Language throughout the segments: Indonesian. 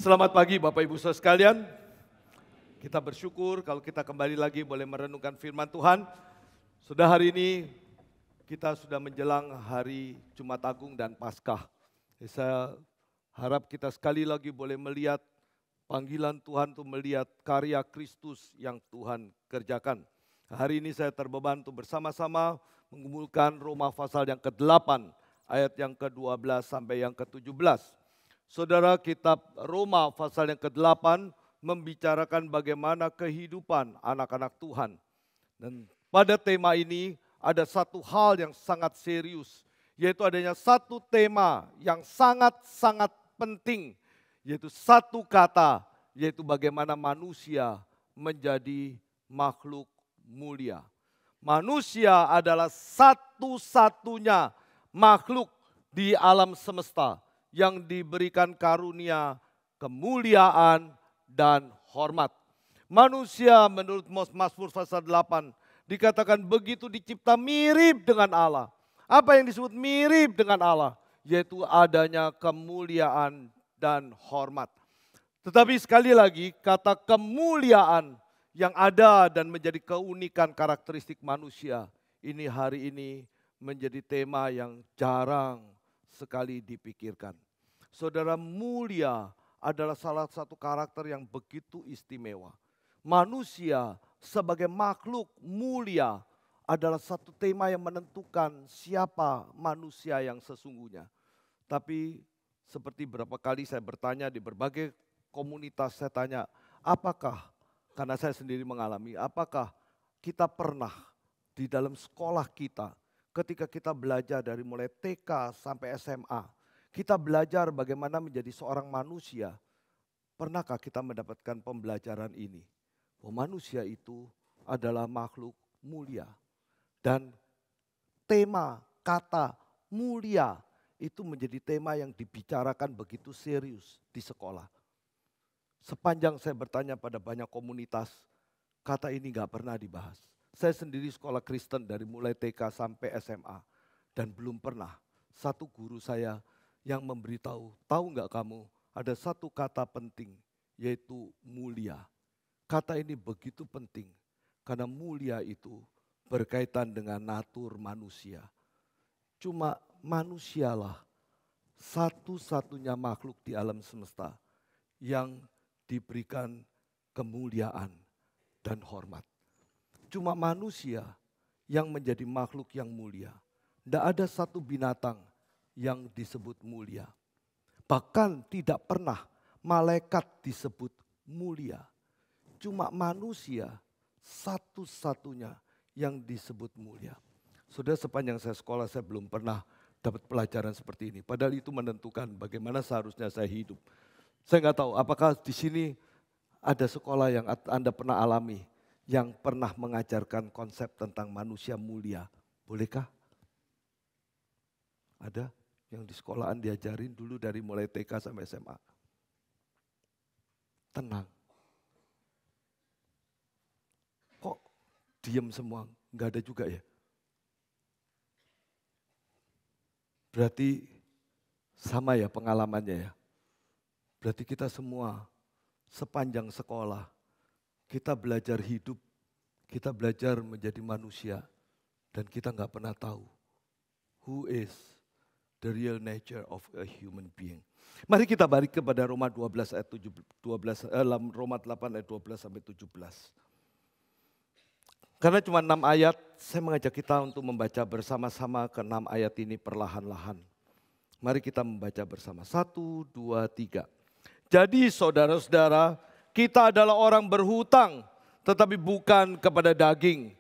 Selamat pagi Bapak Ibu Saudara sekalian. Kita bersyukur kalau kita kembali lagi boleh merenungkan firman Tuhan. Sudah hari ini kita sudah menjelang hari Jumat Agung dan Paskah. Saya harap kita sekali lagi boleh melihat panggilan Tuhan untuk melihat karya Kristus yang Tuhan kerjakan. Hari ini saya terbeban untuk bersama-sama mengumpulkan Roma pasal yang ke-8 ayat yang ke-12 sampai yang ke-17. Saudara, kitab Roma pasal yang ke-8 membicarakan bagaimana kehidupan anak-anak Tuhan. Dan pada tema ini ada satu hal yang sangat serius, yaitu adanya satu tema yang sangat-sangat penting, yaitu satu kata, yaitu bagaimana manusia menjadi makhluk mulia. Manusia adalah satu-satunya makhluk di alam semesta yang diberikan karunia, kemuliaan, dan hormat. Manusia menurut Mazmur pasal 8 dikatakan begitu dicipta mirip dengan Allah. Apa yang disebut mirip dengan Allah? Yaitu adanya kemuliaan dan hormat. Tetapi sekali lagi kata kemuliaan yang ada dan menjadi keunikan karakteristik manusia ini hari ini menjadi tema yang jarang sekali dipikirkan. Saudara, mulia adalah salah satu karakter yang begitu istimewa. Manusia sebagai makhluk mulia adalah satu tema yang menentukan siapa manusia yang sesungguhnya. Tapi seperti berapa kali saya bertanya di berbagai komunitas, saya tanya, apakah, karena saya sendiri mengalami, apakah kita pernah di dalam sekolah kita, ketika kita belajar dari mulai TK sampai SMA, kita belajar bagaimana menjadi seorang manusia. Pernahkah kita mendapatkan pembelajaran ini? Bahwa manusia itu adalah makhluk mulia. Dan tema, kata mulia itu menjadi tema yang dibicarakan begitu serius di sekolah. Sepanjang saya bertanya pada banyak komunitas, kata ini gak pernah dibahas. Saya sendiri sekolah Kristen dari mulai TK sampai SMA. Dan belum pernah satu guru saya yang memberitahu, tahu nggak kamu ada satu kata penting yaitu mulia. Kata ini begitu penting karena mulia itu berkaitan dengan natur manusia. Cuma manusialah satu-satunya makhluk di alam semesta yang diberikan kemuliaan dan hormat. Cuma manusia yang menjadi makhluk yang mulia. Tidak ada satu binatang yang disebut mulia. Bahkan tidak pernah malaikat disebut mulia. Cuma manusia satu-satunya yang disebut mulia. Sudah sepanjang saya sekolah saya belum pernah dapat pelajaran seperti ini. Padahal itu menentukan bagaimana seharusnya saya hidup. Saya nggak tahu apakah di sini ada sekolah yang Anda pernah alami, yang pernah mengajarkan konsep tentang manusia mulia. Bolehkah? Ada yang di sekolahan diajarin dulu dari mulai TK sampai SMA. Tenang. Kok diam semua? Enggak ada juga ya? Berarti sama ya pengalamannya ya. Berarti kita semua sepanjang sekolah kita belajar hidup, kita belajar menjadi manusia, dan kita nggak pernah tahu who is the real nature of a human being. Mari kita balik kepada Roma 12 ayat 12, Roma 8 ayat 12 sampai 17. Karena cuma 6 ayat, saya mengajak kita untuk membaca bersama-sama ke 6 ayat ini perlahan-lahan. Mari kita membaca bersama. 1, 2, 3. Jadi saudara-saudara, kita adalah orang berhutang, tetapi bukan kepada daging,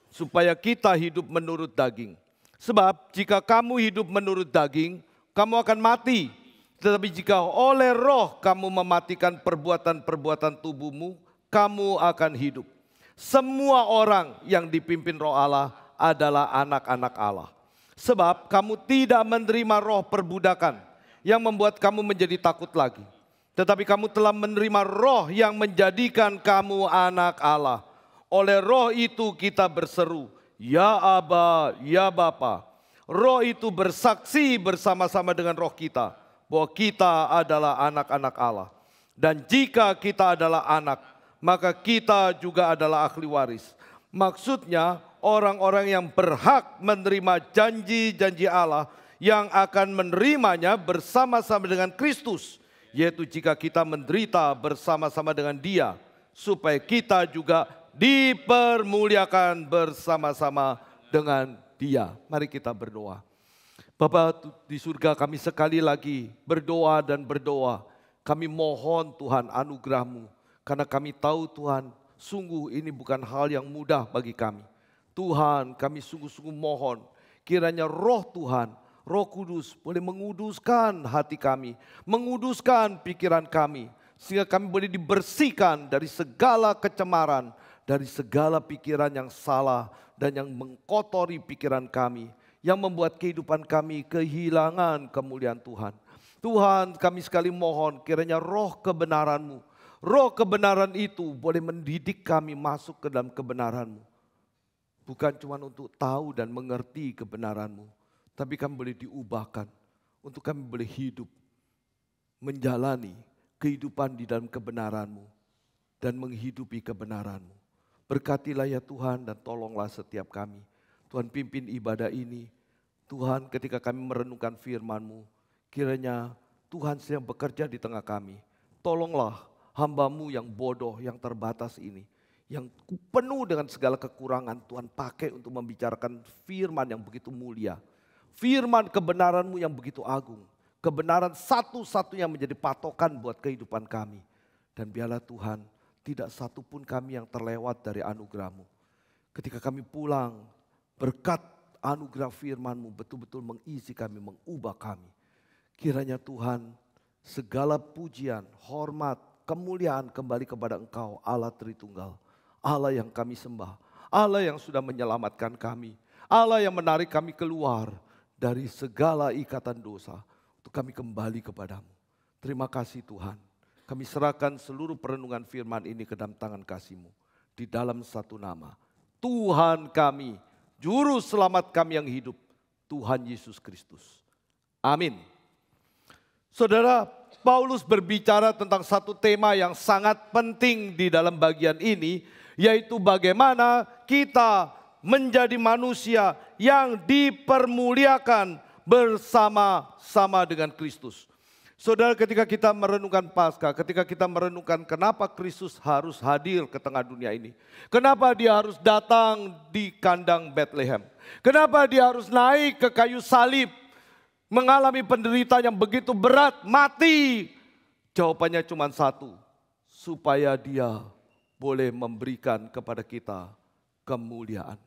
supaya kita hidup menurut daging. Sebab jika kamu hidup menurut daging, kamu akan mati. Tetapi jika oleh roh kamu mematikan perbuatan-perbuatan tubuhmu, kamu akan hidup. Semua orang yang dipimpin roh Allah adalah anak-anak Allah. Sebab kamu tidak menerima roh perbudakan yang membuat kamu menjadi takut lagi. Tetapi kamu telah menerima roh yang menjadikan kamu anak Allah. Oleh roh itu kita berseru, ya Aba, ya Bapa. Roh itu bersaksi bersama-sama dengan roh kita bahwa kita adalah anak-anak Allah. Dan jika kita adalah anak, maka kita juga adalah ahli waris. Maksudnya orang-orang yang berhak menerima janji-janji Allah yang akan menerimanya bersama-sama dengan Kristus. Yaitu jika kita menderita bersama-sama dengan Dia, supaya kita juga dipermuliakan bersama-sama dengan Dia. Mari kita berdoa. Bapa di surga, kami sekali lagi berdoa dan berdoa. Kami mohon Tuhan anugerah-Mu. Karena kami tahu Tuhan, sungguh ini bukan hal yang mudah bagi kami. Tuhan, kami sungguh-sungguh mohon kiranya Roh Tuhan, Roh Kudus boleh menguduskan hati kami, menguduskan pikiran kami, sehingga kami boleh dibersihkan dari segala kecemaran, dari segala pikiran yang salah dan yang mengkotori pikiran kami, yang membuat kehidupan kami kehilangan kemuliaan Tuhan. Tuhan, kami sekali mohon kiranya roh kebenaran-Mu, roh kebenaran itu boleh mendidik kami masuk ke dalam kebenaran-Mu. Bukan cuma untuk tahu dan mengerti kebenaran-Mu, tapi kami boleh diubahkan untuk kami boleh hidup, menjalani kehidupan di dalam kebenaran-Mu dan menghidupi kebenaran-Mu. Berkatilah ya Tuhan dan tolonglah setiap kami. Tuhan pimpin ibadah ini. Tuhan ketika kami merenungkan firman-Mu, kiranya Tuhan sedang bekerja di tengah kami. Tolonglah hamba-Mu yang bodoh, yang terbatas ini, yang penuh dengan segala kekurangan, Tuhan pakai untuk membicarakan firman yang begitu mulia. Firman kebenaran-Mu yang begitu agung. Kebenaran satu-satunya menjadi patokan buat kehidupan kami. Dan biarlah Tuhan, tidak satu pun kami yang terlewat dari anugerah-Mu. Ketika kami pulang, berkat anugerah firman-Mu betul-betul mengisi kami, mengubah kami. Kiranya Tuhan, segala pujian, hormat, kemuliaan kembali kepada Engkau, Allah Tritunggal. Allah yang kami sembah, Allah yang sudah menyelamatkan kami, Allah yang menarik kami keluar dari segala ikatan dosa. Untuk kami kembali kepadamu. Terima kasih Tuhan. Kami serahkan seluruh perenungan firman ini ke dalam tangan kasih-Mu. Di dalam satu nama. Tuhan kami, Juru Selamat kami yang hidup. Tuhan Yesus Kristus. Amin. Saudara, Paulus berbicara tentang satu tema yang sangat penting di dalam bagian ini. Yaitu bagaimana kita menjadi manusia yang dipermuliakan bersama-sama dengan Kristus. Saudara, ketika kita merenungkan Paskah, ketika kita merenungkan kenapa Kristus harus hadir ke tengah dunia ini. Kenapa Dia harus datang di kandang Bethlehem. Kenapa Dia harus naik ke kayu salib, mengalami penderitaan yang begitu berat, mati. Jawabannya cuma satu, supaya Dia boleh memberikan kepada kita kemuliaan.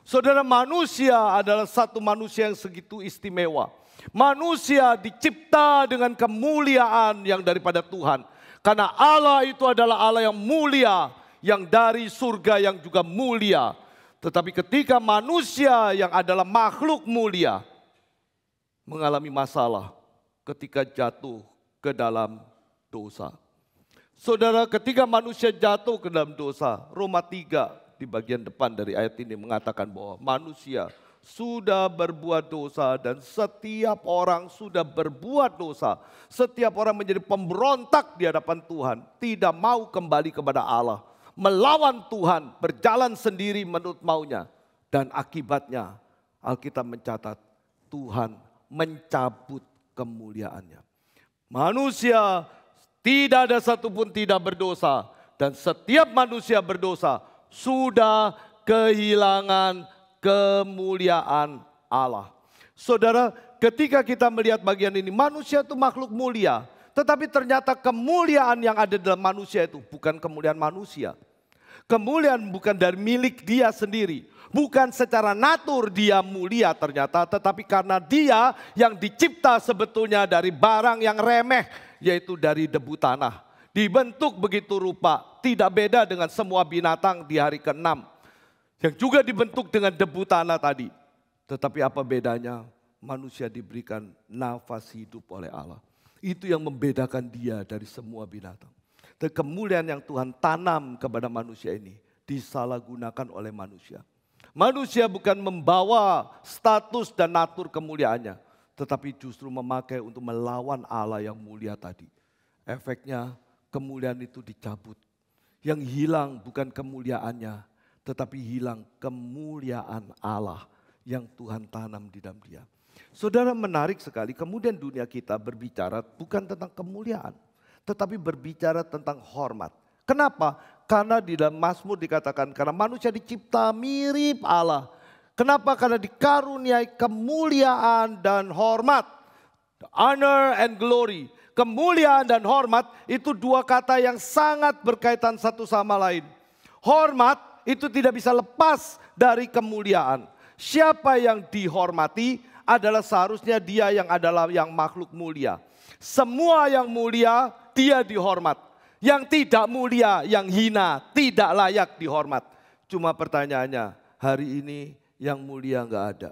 Saudara, manusia adalah satu manusia yang segitu istimewa. Manusia dicipta dengan kemuliaan yang daripada Tuhan. Karena Allah itu adalah Allah yang mulia, yang dari surga yang juga mulia. Tetapi ketika manusia yang adalah makhluk mulia mengalami masalah ketika jatuh ke dalam dosa. Saudara, ketika manusia jatuh ke dalam dosa, Roma 3 di bagian depan dari ayat ini mengatakan bahwa manusia sudah berbuat dosa dan setiap orang sudah berbuat dosa. Setiap orang menjadi pemberontak di hadapan Tuhan, tidak mau kembali kepada Allah, melawan Tuhan, berjalan sendiri menurut maunya. Dan akibatnya Alkitab mencatat Tuhan mencabut kemuliaannya. Manusia tidak ada satupun tidak berdosa dan setiap manusia berdosa sudah kehilangan kemuliaan Allah. Saudara, ketika kita melihat bagian ini, manusia itu makhluk mulia. Tetapi ternyata kemuliaan yang ada dalam manusia itu bukan kemuliaan manusia. Kemuliaan bukan dari milik dia sendiri. Bukan secara natur dia mulia ternyata, tetapi karena dia yang dicipta sebetulnya dari barang yang remeh, yaitu dari debu tanah. Dibentuk begitu rupa, tidak beda dengan semua binatang di hari ke-6. Yang juga dibentuk dengan debu tanah tadi. Tetapi apa bedanya? Manusia diberikan nafas hidup oleh Allah. Itu yang membedakan dia dari semua binatang. Dan kemuliaan yang Tuhan tanam kepada manusia ini disalahgunakan oleh manusia. Manusia bukan membawa status dan natur kemuliaannya, tetapi justru memakai untuk melawan Allah yang mulia tadi. Efeknya kemuliaan itu dicabut. Yang hilang bukan kemuliaannya, tetapi hilang kemuliaan Allah yang Tuhan tanam di dalam dia. Saudara, menarik sekali, kemudian dunia kita berbicara bukan tentang kemuliaan, tetapi berbicara tentang hormat. Kenapa? Karena di dalam Mazmur dikatakan, karena manusia dicipta mirip Allah. Kenapa? Karena dikaruniai kemuliaan dan hormat. Honor and glory. Kemuliaan dan hormat itu dua kata yang sangat berkaitan satu sama lain. Hormat itu tidak bisa lepas dari kemuliaan. Siapa yang dihormati adalah seharusnya dia yang adalah yang makhluk mulia. Semua yang mulia dia dihormat. Yang tidak mulia, yang hina, tidak layak dihormat. Cuma pertanyaannya, hari ini yang mulia enggak ada.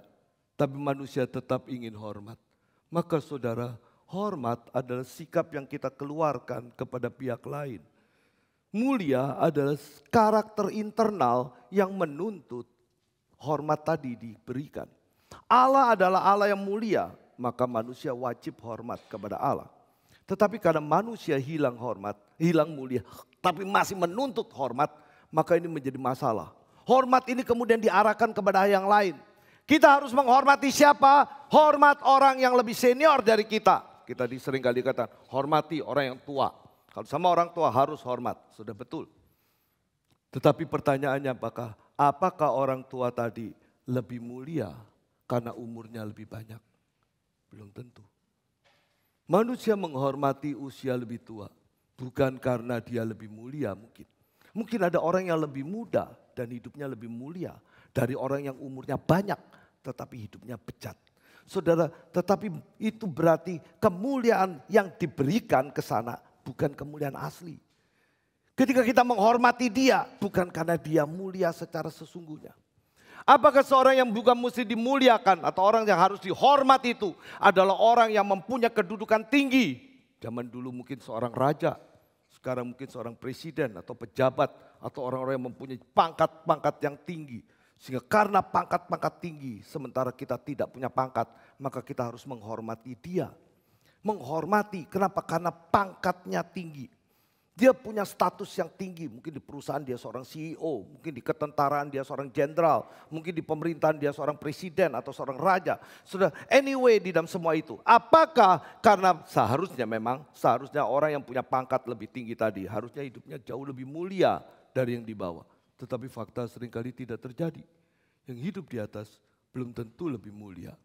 Tapi manusia tetap ingin hormat. Maka saudara, hormat adalah sikap yang kita keluarkan kepada pihak lain. Mulia adalah karakter internal yang menuntut hormat tadi diberikan. Allah adalah Allah yang mulia, maka manusia wajib hormat kepada Allah. Tetapi karena manusia hilang hormat, hilang mulia, tapi masih menuntut hormat, maka ini menjadi masalah. Hormat ini kemudian diarahkan kepada yang lain. Kita harus menghormati siapa? Hormat orang yang lebih senior dari kita. Kita seringkali dikatakan, hormati orang yang tua. Kalau sama orang tua harus hormat, sudah betul. Tetapi pertanyaannya apakah orang tua tadi lebih mulia karena umurnya lebih banyak? Belum tentu. Manusia menghormati usia lebih tua, bukan karena dia lebih mulia mungkin. Mungkin ada orang yang lebih muda dan hidupnya lebih mulia dari orang yang umurnya banyak tetapi hidupnya bejat. Saudara, tetapi itu berarti kemuliaan yang diberikan ke sana bukan kemuliaan asli. Ketika kita menghormati dia bukan karena dia mulia secara sesungguhnya. Apakah seorang yang bukan mesti dimuliakan atau orang yang harus dihormati itu adalah orang yang mempunyai kedudukan tinggi? Zaman dulu mungkin seorang raja, sekarang mungkin seorang presiden atau pejabat atau orang-orang yang mempunyai pangkat-pangkat yang tinggi. Sehingga karena pangkat-pangkat tinggi sementara kita tidak punya pangkat, maka kita harus menghormati dia. Menghormati, kenapa? Karena pangkatnya tinggi. Dia punya status yang tinggi, mungkin di perusahaan dia seorang CEO, mungkin di ketentaraan dia seorang jenderal, mungkin di pemerintahan dia seorang presiden atau seorang raja. Sudah, anyway di dalam semua itu. Apakah karena seharusnya orang yang punya pangkat lebih tinggi tadi, harusnya hidupnya jauh lebih mulia dari yang di bawah. Tetapi fakta seringkali tidak terjadi. Yang hidup di atas belum tentu lebih mulia.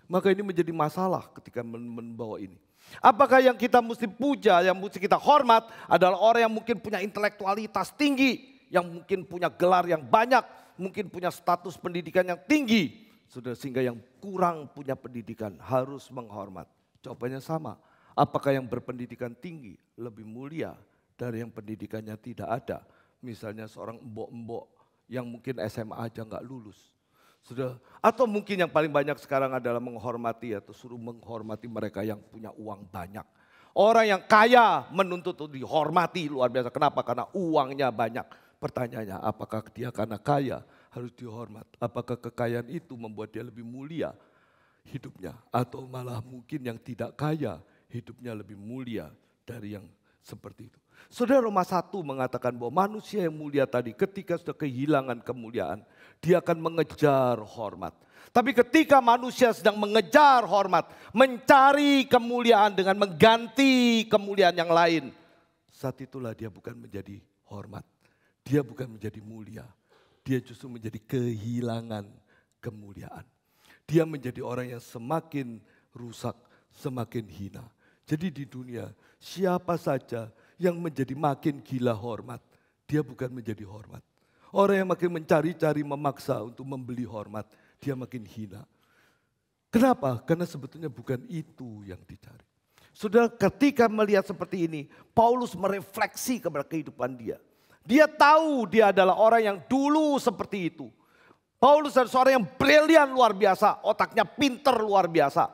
Maka ini menjadi masalah ketika membawa ini. Apakah yang kita mesti puja, yang mesti kita hormat adalah orang yang mungkin punya intelektualitas tinggi, yang mungkin punya gelar yang banyak, mungkin punya status pendidikan yang tinggi. Sehingga yang kurang punya pendidikan harus menghormat. Jawabannya sama. Apakah yang berpendidikan tinggi lebih mulia dari yang pendidikannya tidak ada? Misalnya seorang embok-embok yang mungkin SMA aja nggak lulus. Atau mungkin yang paling banyak sekarang adalah menghormati atau suruh menghormati mereka yang punya uang banyak. Orang yang kaya menuntut untuk dihormati luar biasa. Kenapa? Karena uangnya banyak. Pertanyaannya, apakah dia karena kaya harus dihormat? Apakah kekayaan itu membuat dia lebih mulia hidupnya? Atau malah mungkin yang tidak kaya hidupnya lebih mulia dari yang seperti itu. Saudara, Roma 1 mengatakan bahwa manusia yang mulia tadi ketika sudah kehilangan kemuliaan, dia akan mengejar hormat. Tapi ketika manusia sedang mengejar hormat, mencari kemuliaan dengan mengganti kemuliaan yang lain, saat itulah dia bukan menjadi hormat. Dia bukan menjadi mulia. Dia justru menjadi kehilangan kemuliaan. Dia menjadi orang yang semakin rusak, semakin hina. Jadi di dunia siapa saja yang menjadi makin gila hormat, dia bukan menjadi hormat. Orang yang makin mencari-cari memaksa untuk membeli hormat, dia makin hina. Kenapa? Karena sebetulnya bukan itu yang dicari. Saudara, ketika melihat seperti ini, Paulus merefleksi kepada kehidupan dia. Dia tahu dia adalah orang yang dulu seperti itu. Paulus adalah seorang yang brilian luar biasa, otaknya pinter luar biasa.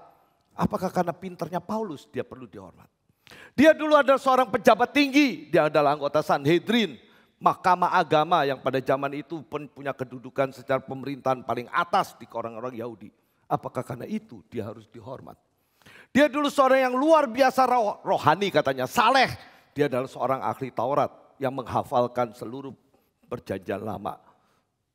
Apakah karena pinternya Paulus dia perlu dihormat? Dia dulu adalah seorang pejabat tinggi, dia adalah anggota Sanhedrin, mahkamah agama yang pada zaman itu pun punya kedudukan secara pemerintahan paling atas di orang-orang Yahudi. Apakah karena itu dia harus dihormat? Dia dulu seorang yang luar biasa rohani katanya, saleh. Dia adalah seorang ahli Taurat yang menghafalkan seluruh perjanjian lama.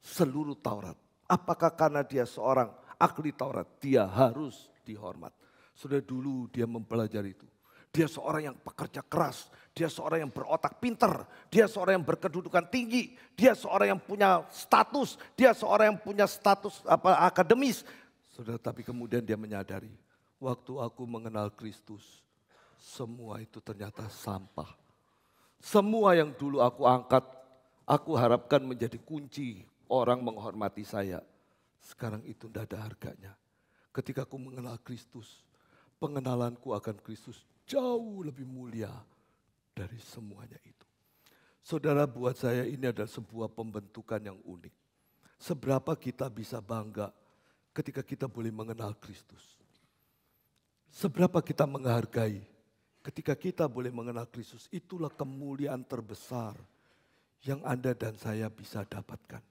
Seluruh Taurat. Apakah karena dia seorang ahli Taurat, dia harus dihormat? Sudah dulu dia mempelajari itu. Dia seorang yang pekerja keras, dia seorang yang berotak pinter, dia seorang yang berkedudukan tinggi, dia seorang yang punya status, dia seorang yang punya status akademis. Sudah, tapi kemudian dia menyadari, waktu aku mengenal Kristus, semua itu ternyata sampah. Semua yang dulu aku angkat, aku harapkan menjadi kunci orang menghormati saya. Sekarang itu tidak ada harganya. Ketika aku mengenal Kristus, pengenalanku akan Kristus jauh lebih mulia dari semuanya itu. Saudara, buat saya ini adalah sebuah pembentukan yang unik. Seberapa kita bisa bangga ketika kita boleh mengenal Kristus. Seberapa kita menghargai ketika kita boleh mengenal Kristus. Itulah kemuliaan terbesar yang Anda dan saya bisa dapatkan.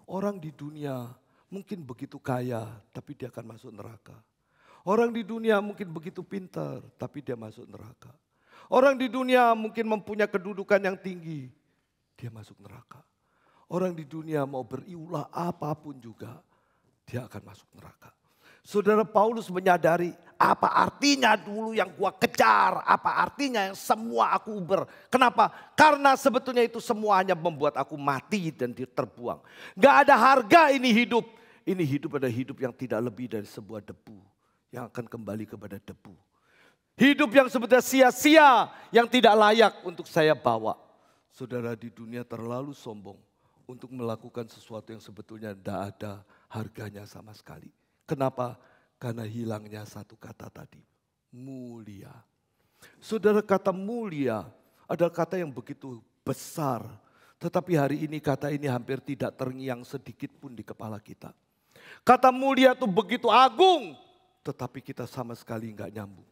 Orang di dunia mungkin begitu kaya, tapi dia akan masuk neraka. Orang di dunia mungkin begitu pintar, tapi dia masuk neraka. Orang di dunia mungkin mempunyai kedudukan yang tinggi, dia masuk neraka. Orang di dunia mau beriulah apapun juga, dia akan masuk neraka. Saudara, Paulus menyadari apa artinya dulu yang gua kejar, apa artinya yang semua aku uber. Kenapa? Karena sebetulnya itu semuanya membuat aku mati dan terbuang. Gak ada harga ini hidup. Ini hidup adalah hidup yang tidak lebih dari sebuah debu yang akan kembali kepada debu. Hidup yang sebetulnya sia-sia, yang tidak layak untuk saya bawa. Saudara, di dunia terlalu sombong untuk melakukan sesuatu yang sebetulnya tidak ada harganya sama sekali. Kenapa? Karena hilangnya satu kata tadi, mulia. Saudara, kata mulia adalah kata yang begitu besar. Tetapi hari ini kata ini hampir tidak terngiang sedikit pun di kepala kita. Kata mulia itu begitu agung, tetapi kita sama sekali enggak nyambung.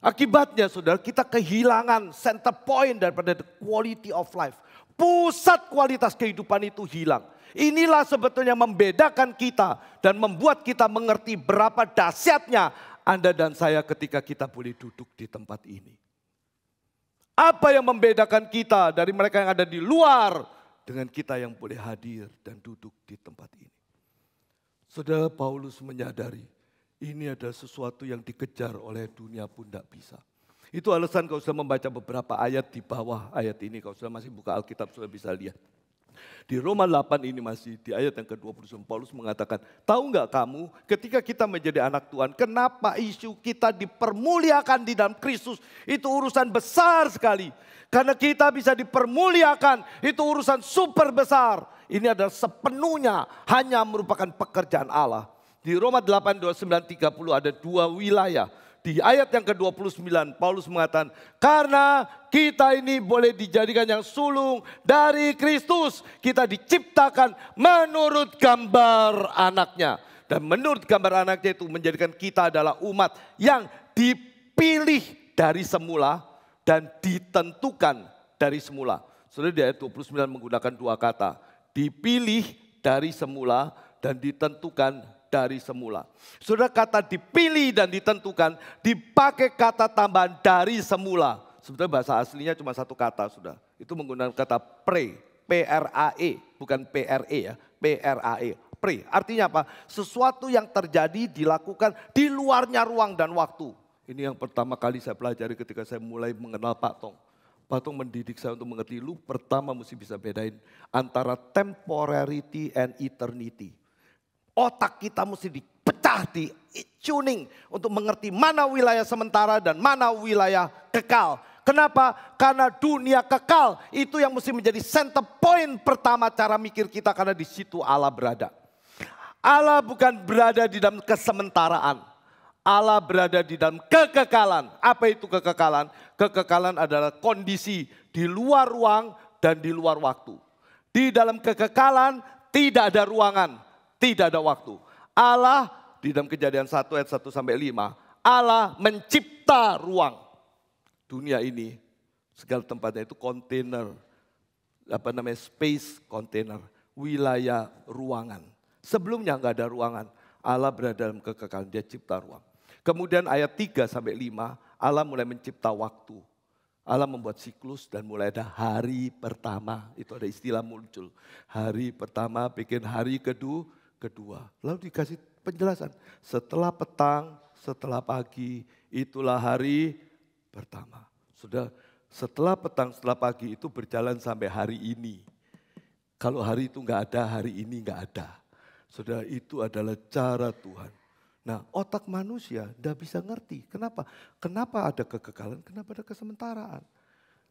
Akibatnya saudara, kita kehilangan center point daripada the quality of life. Pusat kualitas kehidupan itu hilang. Inilah sebetulnya membedakan kita dan membuat kita mengerti berapa dahsyatnya Anda dan saya ketika kita boleh duduk di tempat ini. Apa yang membedakan kita dari mereka yang ada di luar dengan kita yang boleh hadir dan duduk di tempat ini. Saudara, Paulus menyadari ini adalah sesuatu yang dikejar oleh dunia pun tidak bisa. Itu alasan kalau sudah membaca beberapa ayat di bawah ayat ini, kalau sudah masih buka Alkitab sudah bisa lihat. Di Roma 8 ini masih di ayat yang ke-20, Paulus mengatakan, tahu nggak kamu ketika kita menjadi anak Tuhan, kenapa isu kita dipermuliakan di dalam Kristus? Itu urusan besar sekali. Karena kita bisa dipermuliakan, itu urusan super besar. Ini adalah sepenuhnya hanya merupakan pekerjaan Allah. Di Roma 8, 29, 30 ada dua wilayah. Di ayat yang ke-29 Paulus mengatakan, karena kita ini boleh dijadikan yang sulung dari Kristus. Kita diciptakan menurut gambar anaknya. Dan menurut gambar anaknya itu menjadikan kita adalah umat yang dipilih dari semula dan ditentukan dari semula. Saudara, di ayat 29 menggunakan dua kata. Dipilih dari semula dan ditentukan dari semula. Saudara, kata dipilih dan ditentukan dipakai kata tambahan dari semula. Sebetulnya bahasa aslinya cuma satu kata, sudah. Itu menggunakan kata pre, P-R-A-E, bukan P-R-E ya, P-R-A-E. Pre, artinya apa? Sesuatu yang terjadi dilakukan di luarnya ruang dan waktu. Ini yang pertama kali saya pelajari ketika saya mulai mengenal Pak Tong. Pak Tong mendidik saya untuk mengerti, lu pertama mesti bisa bedain antara temporality and eternity. Otak kita mesti dipecah, di tuning untuk mengerti mana wilayah sementara dan mana wilayah kekal. Kenapa? Karena dunia kekal itu yang mesti menjadi center point pertama cara mikir kita, karena di situ Allah berada. Allah bukan berada di dalam kesementaraan. Allah berada di dalam kekekalan. Apa itu kekekalan? Kekekalan adalah kondisi di luar ruang dan di luar waktu. Di dalam kekekalan tidak ada ruangan, tidak ada waktu. Allah di dalam Kejadian 1 ayat 1 sampai 5, Allah mencipta ruang. Dunia ini segala tempatnya itu kontainer, space container, wilayah ruangan. Sebelumnya enggak ada ruangan. Allah berada dalam kekekalan, dia cipta ruang. Kemudian ayat 3 sampai 5, Allah mulai mencipta waktu. Allah membuat siklus dan mulai ada hari pertama. Itu ada istilah muncul. Hari pertama bikin hari kedua. Lalu dikasih penjelasan. Setelah petang, setelah pagi, itulah hari pertama. Sudah setelah petang, setelah pagi itu berjalan sampai hari ini. Kalau hari itu enggak ada, hari ini enggak ada. Sudah itu adalah cara Tuhan. Nah, otak manusia tidak bisa ngerti. Kenapa? Kenapa ada kekekalan? Kenapa ada kesementaraan?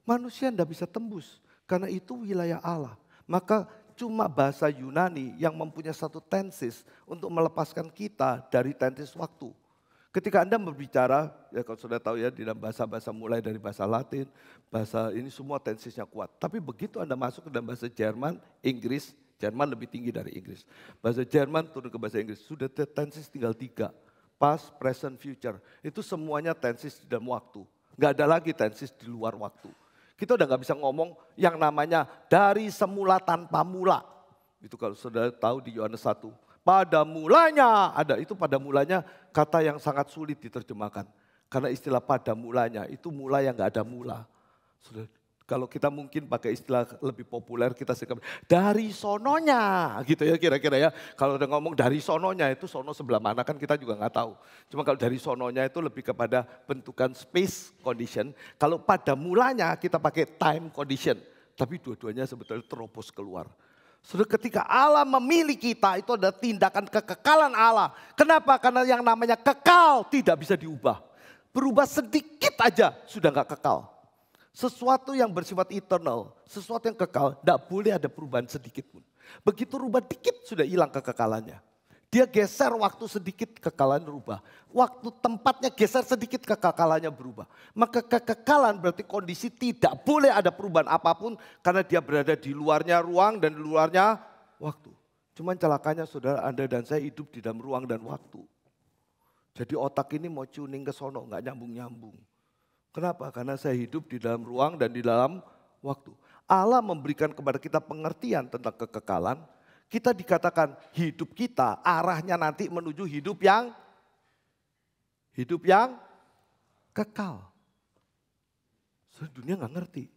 Manusia tidak bisa tembus. Karena itu wilayah Allah. Maka cuma bahasa Yunani yang mempunyai satu tenses untuk melepaskan kita dari tenses waktu. Ketika Anda berbicara, ya kalau sudah tahu ya di dalam bahasa-bahasa mulai dari bahasa Latin, bahasa ini semua tensesnya kuat. Tapi begitu Anda masuk ke dalam bahasa Jerman, Inggris, Jerman lebih tinggi dari Inggris. Bahasa Jerman turun ke bahasa Inggris. Sudah tenses tinggal 3. Past, present, future. Itu semuanya tenses di dalam waktu. Nggak ada lagi tenses di luar waktu. Kita udah nggak bisa ngomong yang namanya dari semula tanpa mula. Itu kalau sudah tahu di Yohanes 1. Pada mulanya ada. Itu pada mulanya kata yang sangat sulit diterjemahkan. Karena istilah pada mulanya itu mula yang nggak ada mula. Sudah. Kalau kita mungkin pakai istilah lebih populer, kita sering dari sononya gitu ya kira-kira ya. Kalau udah ngomong dari sononya itu sono sebelah mana kan kita juga nggak tahu. Cuma kalau dari sononya itu lebih kepada bentukan space condition. Kalau pada mulanya kita pakai time condition. Tapi dua-duanya sebetulnya terobos keluar. Sudah ketika Allah memilih kita itu ada tindakan kekekalan Allah. Kenapa? Karena yang namanya kekal tidak bisa diubah. Berubah sedikit aja sudah nggak kekal. Sesuatu yang bersifat eternal, sesuatu yang kekal, tidak boleh ada perubahan sedikit pun. Begitu rubah dikit sudah hilang kekekalannya. Dia geser waktu sedikit, kekekalan berubah. Waktu tempatnya geser sedikit, kekekalannya berubah. Maka kekekalan berarti kondisi tidak boleh ada perubahan apapun karena dia berada di luarnya ruang dan di luarnya waktu. Cuman celakanya saudara Anda dan saya hidup di dalam ruang dan waktu. Jadi otak ini mau tuning ke sono, nggak nyambung-nyambung. Kenapa? Karena saya hidup di dalam ruang dan di dalam waktu. Allah memberikan kepada kita pengertian tentang kekekalan. Kita dikatakan hidup kita arahnya nanti menuju hidup yang kekal. Dunia nggak ngerti.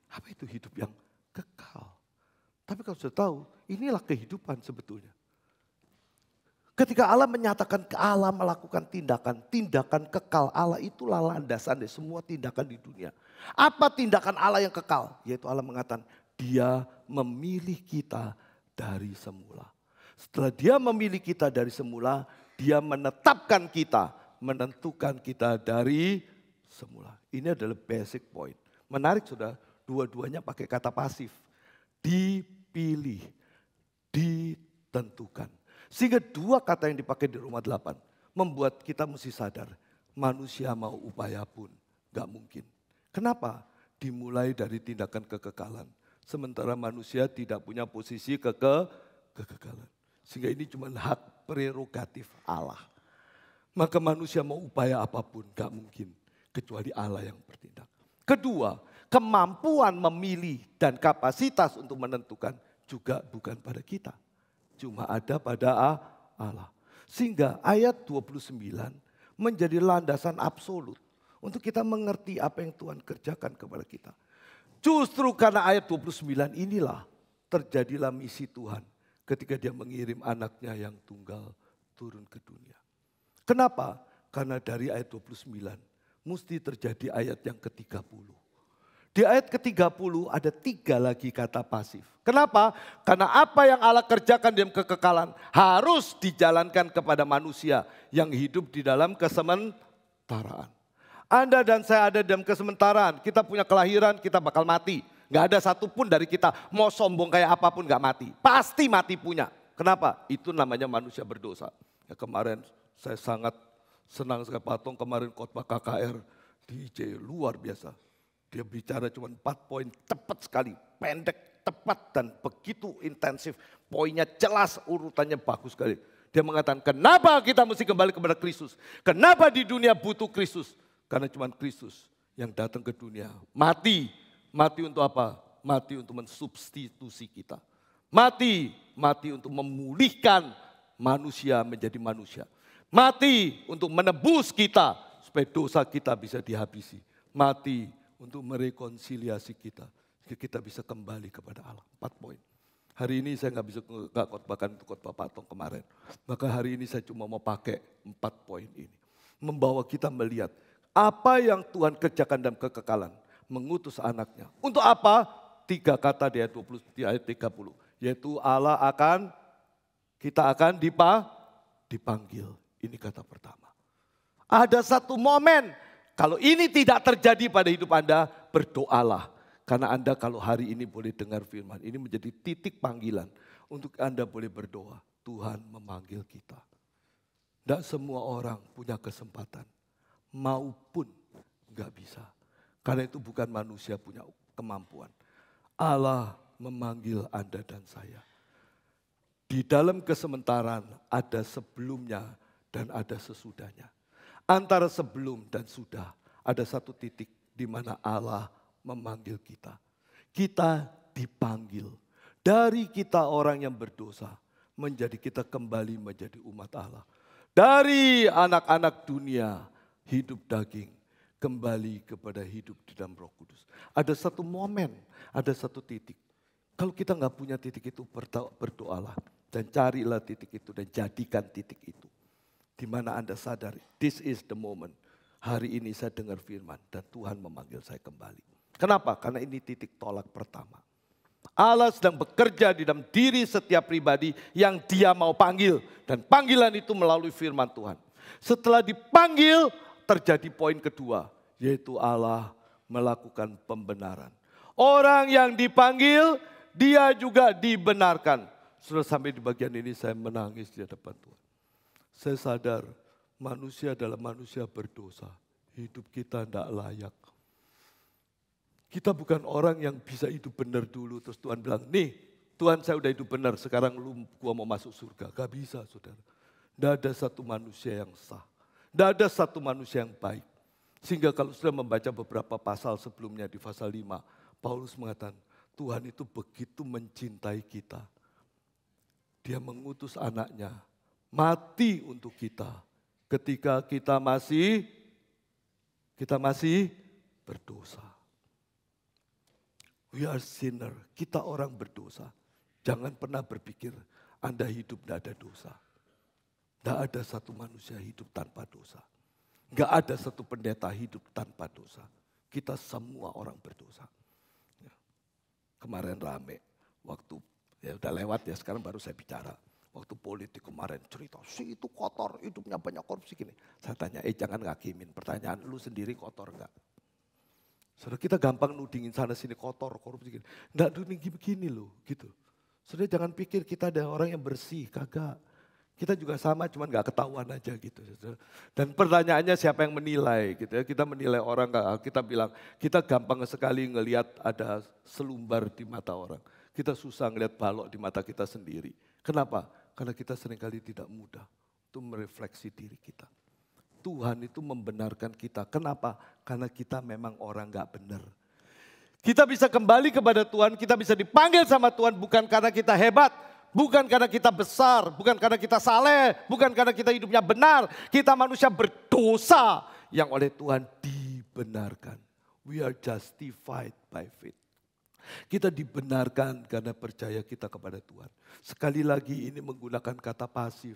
Apa itu hidup yang kekal? Tapi kalau sudah tahu, inilah kehidupan sebetulnya. Ketika Allah menyatakan Allah melakukan tindakan kekal Allah itulah landasan dari semua tindakan di dunia. Apa tindakan Allah yang kekal? Yaitu Allah mengatakan dia memilih kita dari semula. Setelah dia memilih kita dari semula, dia menetapkan kita, menentukan kita dari semula. Ini adalah basic point. Menarik sudah, dua-duanya pakai kata pasif. Dipilih, ditentukan. Sehingga dua kata yang dipakai di Roma 8 membuat kita mesti sadar manusia mau upaya pun gak mungkin. Kenapa? Dimulai dari tindakan kekekalan. Sementara manusia tidak punya posisi kekekalan. Sehingga ini cuma hak prerogatif Allah. Maka manusia mau upaya apapun gak mungkin kecuali Allah yang bertindak. Kedua, kemampuan memilih dan kapasitas untuk menentukan juga bukan pada kita. Cuma ada pada Allah. Sehingga ayat 29 menjadi landasan absolut untuk kita mengerti apa yang Tuhan kerjakan kepada kita. Justru karena ayat 29 inilah terjadilah misi Tuhan ketika dia mengirim anaknya yang tunggal turun ke dunia. Kenapa? Karena dari ayat 29 mesti terjadi ayat yang ke-30. Di ayat ke-30 ada 3 lagi kata pasif. Kenapa? Karena apa yang Allah kerjakan dalam kekekalan harus dijalankan kepada manusia yang hidup di dalam kesementaraan. Anda dan saya ada dalam kesementaraan, kita punya kelahiran, kita bakal mati. Gak ada satupun dari kita mau sombong kayak apapun gak mati. Pasti mati punya. Kenapa? Itu namanya manusia berdosa. Ya, kemarin saya sangat senang sekali Patong kemarin khotbah KKR di IC luar biasa. Dia bicara cuma 4 poin, tepat sekali, pendek, tepat dan begitu intensif. Poinnya jelas, urutannya bagus sekali. Dia mengatakan, kenapa kita mesti kembali kepada Kristus? Kenapa di dunia butuh Kristus? Karena cuma Kristus yang datang ke dunia. Mati, mati untuk apa? Mati untuk mensubstitusi kita. Mati untuk memulihkan manusia menjadi manusia. Mati untuk menebus kita supaya dosa kita bisa dihabisi. Mati untuk merekonsiliasi kita. Kita bisa kembali kepada Allah. 4 poin. Hari ini saya nggak khotbahkan untuk khotbah Patong kemarin. Maka hari ini saya cuma mau pakai 4 poin ini. Membawa kita melihat apa yang Tuhan kerjakan dalam kekekalan. Mengutus anaknya. Untuk apa? 3 kata di ayat 20, di ayat 30. Yaitu kita akan dipanggil. Ini kata pertama. Ada satu momen, kalau ini tidak terjadi pada hidup Anda, berdoalah. Karena Anda kalau hari ini boleh dengar firman, ini menjadi titik panggilan untuk Anda boleh berdoa. Tuhan memanggil kita. Tidak semua orang punya kesempatan, maupun nggak bisa. Karena itu bukan manusia punya kemampuan. Allah memanggil Anda dan saya. Di dalam kesementaraan ada sebelumnya dan ada sesudahnya. Antara sebelum dan sudah ada satu titik di mana Allah memanggil kita. Kita dipanggil dari kita orang yang berdosa menjadi kita kembali menjadi umat Allah. Dari anak-anak dunia hidup daging kembali kepada hidup di dalam Roh Kudus. Ada satu momen, ada satu titik. Kalau kita nggak punya titik itu, berdoalah dan carilah titik itu dan jadikan titik itu. Di mana Anda sadar, this is the moment. Hari ini saya dengar firman dan Tuhan memanggil saya kembali. Kenapa? Karena ini titik tolak pertama. Allah sedang bekerja di dalam diri setiap pribadi yang Dia mau panggil. Dan panggilan itu melalui firman Tuhan. Setelah dipanggil, terjadi poin kedua. Yaitu Allah melakukan pembenaran. Orang yang dipanggil, dia juga dibenarkan. Sudah sampai di bagian ini saya menangis di hadapan Tuhan. Saya sadar manusia adalah manusia berdosa. Hidup kita tidak layak. Kita bukan orang yang bisa hidup benar dulu. Terus Tuhan bilang, nih Tuhan saya udah hidup benar. Sekarang gua mau masuk surga. Gak bisa saudara. Tidak ada satu manusia yang sah. Tidak ada satu manusia yang baik. Sehingga kalau sudah membaca beberapa pasal sebelumnya di pasal 5. Paulus mengatakan, Tuhan itu begitu mencintai kita. Dia mengutus anaknya. Mati untuk kita. Ketika kita masih berdosa. We are sinner, kita orang berdosa. Jangan pernah berpikir Anda hidup tidak ada dosa. Tidak ada satu manusia hidup tanpa dosa. Tidak ada satu pendeta hidup tanpa dosa. Kita semua orang berdosa. Ya. Kemarin rame, waktu ya udah lewat ya, sekarang baru saya bicara. Waktu politik kemarin cerita, si itu kotor, hidupnya banyak korupsi gini. Saya tanya, jangan ngakimin, pertanyaan lu sendiri kotor enggak? Saudara, kita gampang nudingin sana sini kotor, korupsi gini. Enggak nuding begini loh, gitu. Saudara jangan pikir kita ada orang yang bersih, kagak. Kita juga sama, cuman gak ketahuan aja gitu. Saudara. Dan pertanyaannya siapa yang menilai gitu ya. Kita menilai orang, kita bilang, kita gampang sekali ngelihat ada selumbar di mata orang. Kita susah ngelihat balok di mata kita sendiri. Kenapa? Karena kita seringkali tidak mudah untuk merefleksi diri kita. Tuhan itu membenarkan kita. Kenapa? Karena kita memang orang gak benar. Kita bisa kembali kepada Tuhan, kita bisa dipanggil sama Tuhan bukan karena kita hebat, bukan karena kita besar, bukan karena kita saleh, bukan karena kita hidupnya benar. Kita manusia berdosa yang oleh Tuhan dibenarkan. We are justified by faith. Kita dibenarkan karena percaya kita kepada Tuhan. Sekali lagi ini menggunakan kata pasif.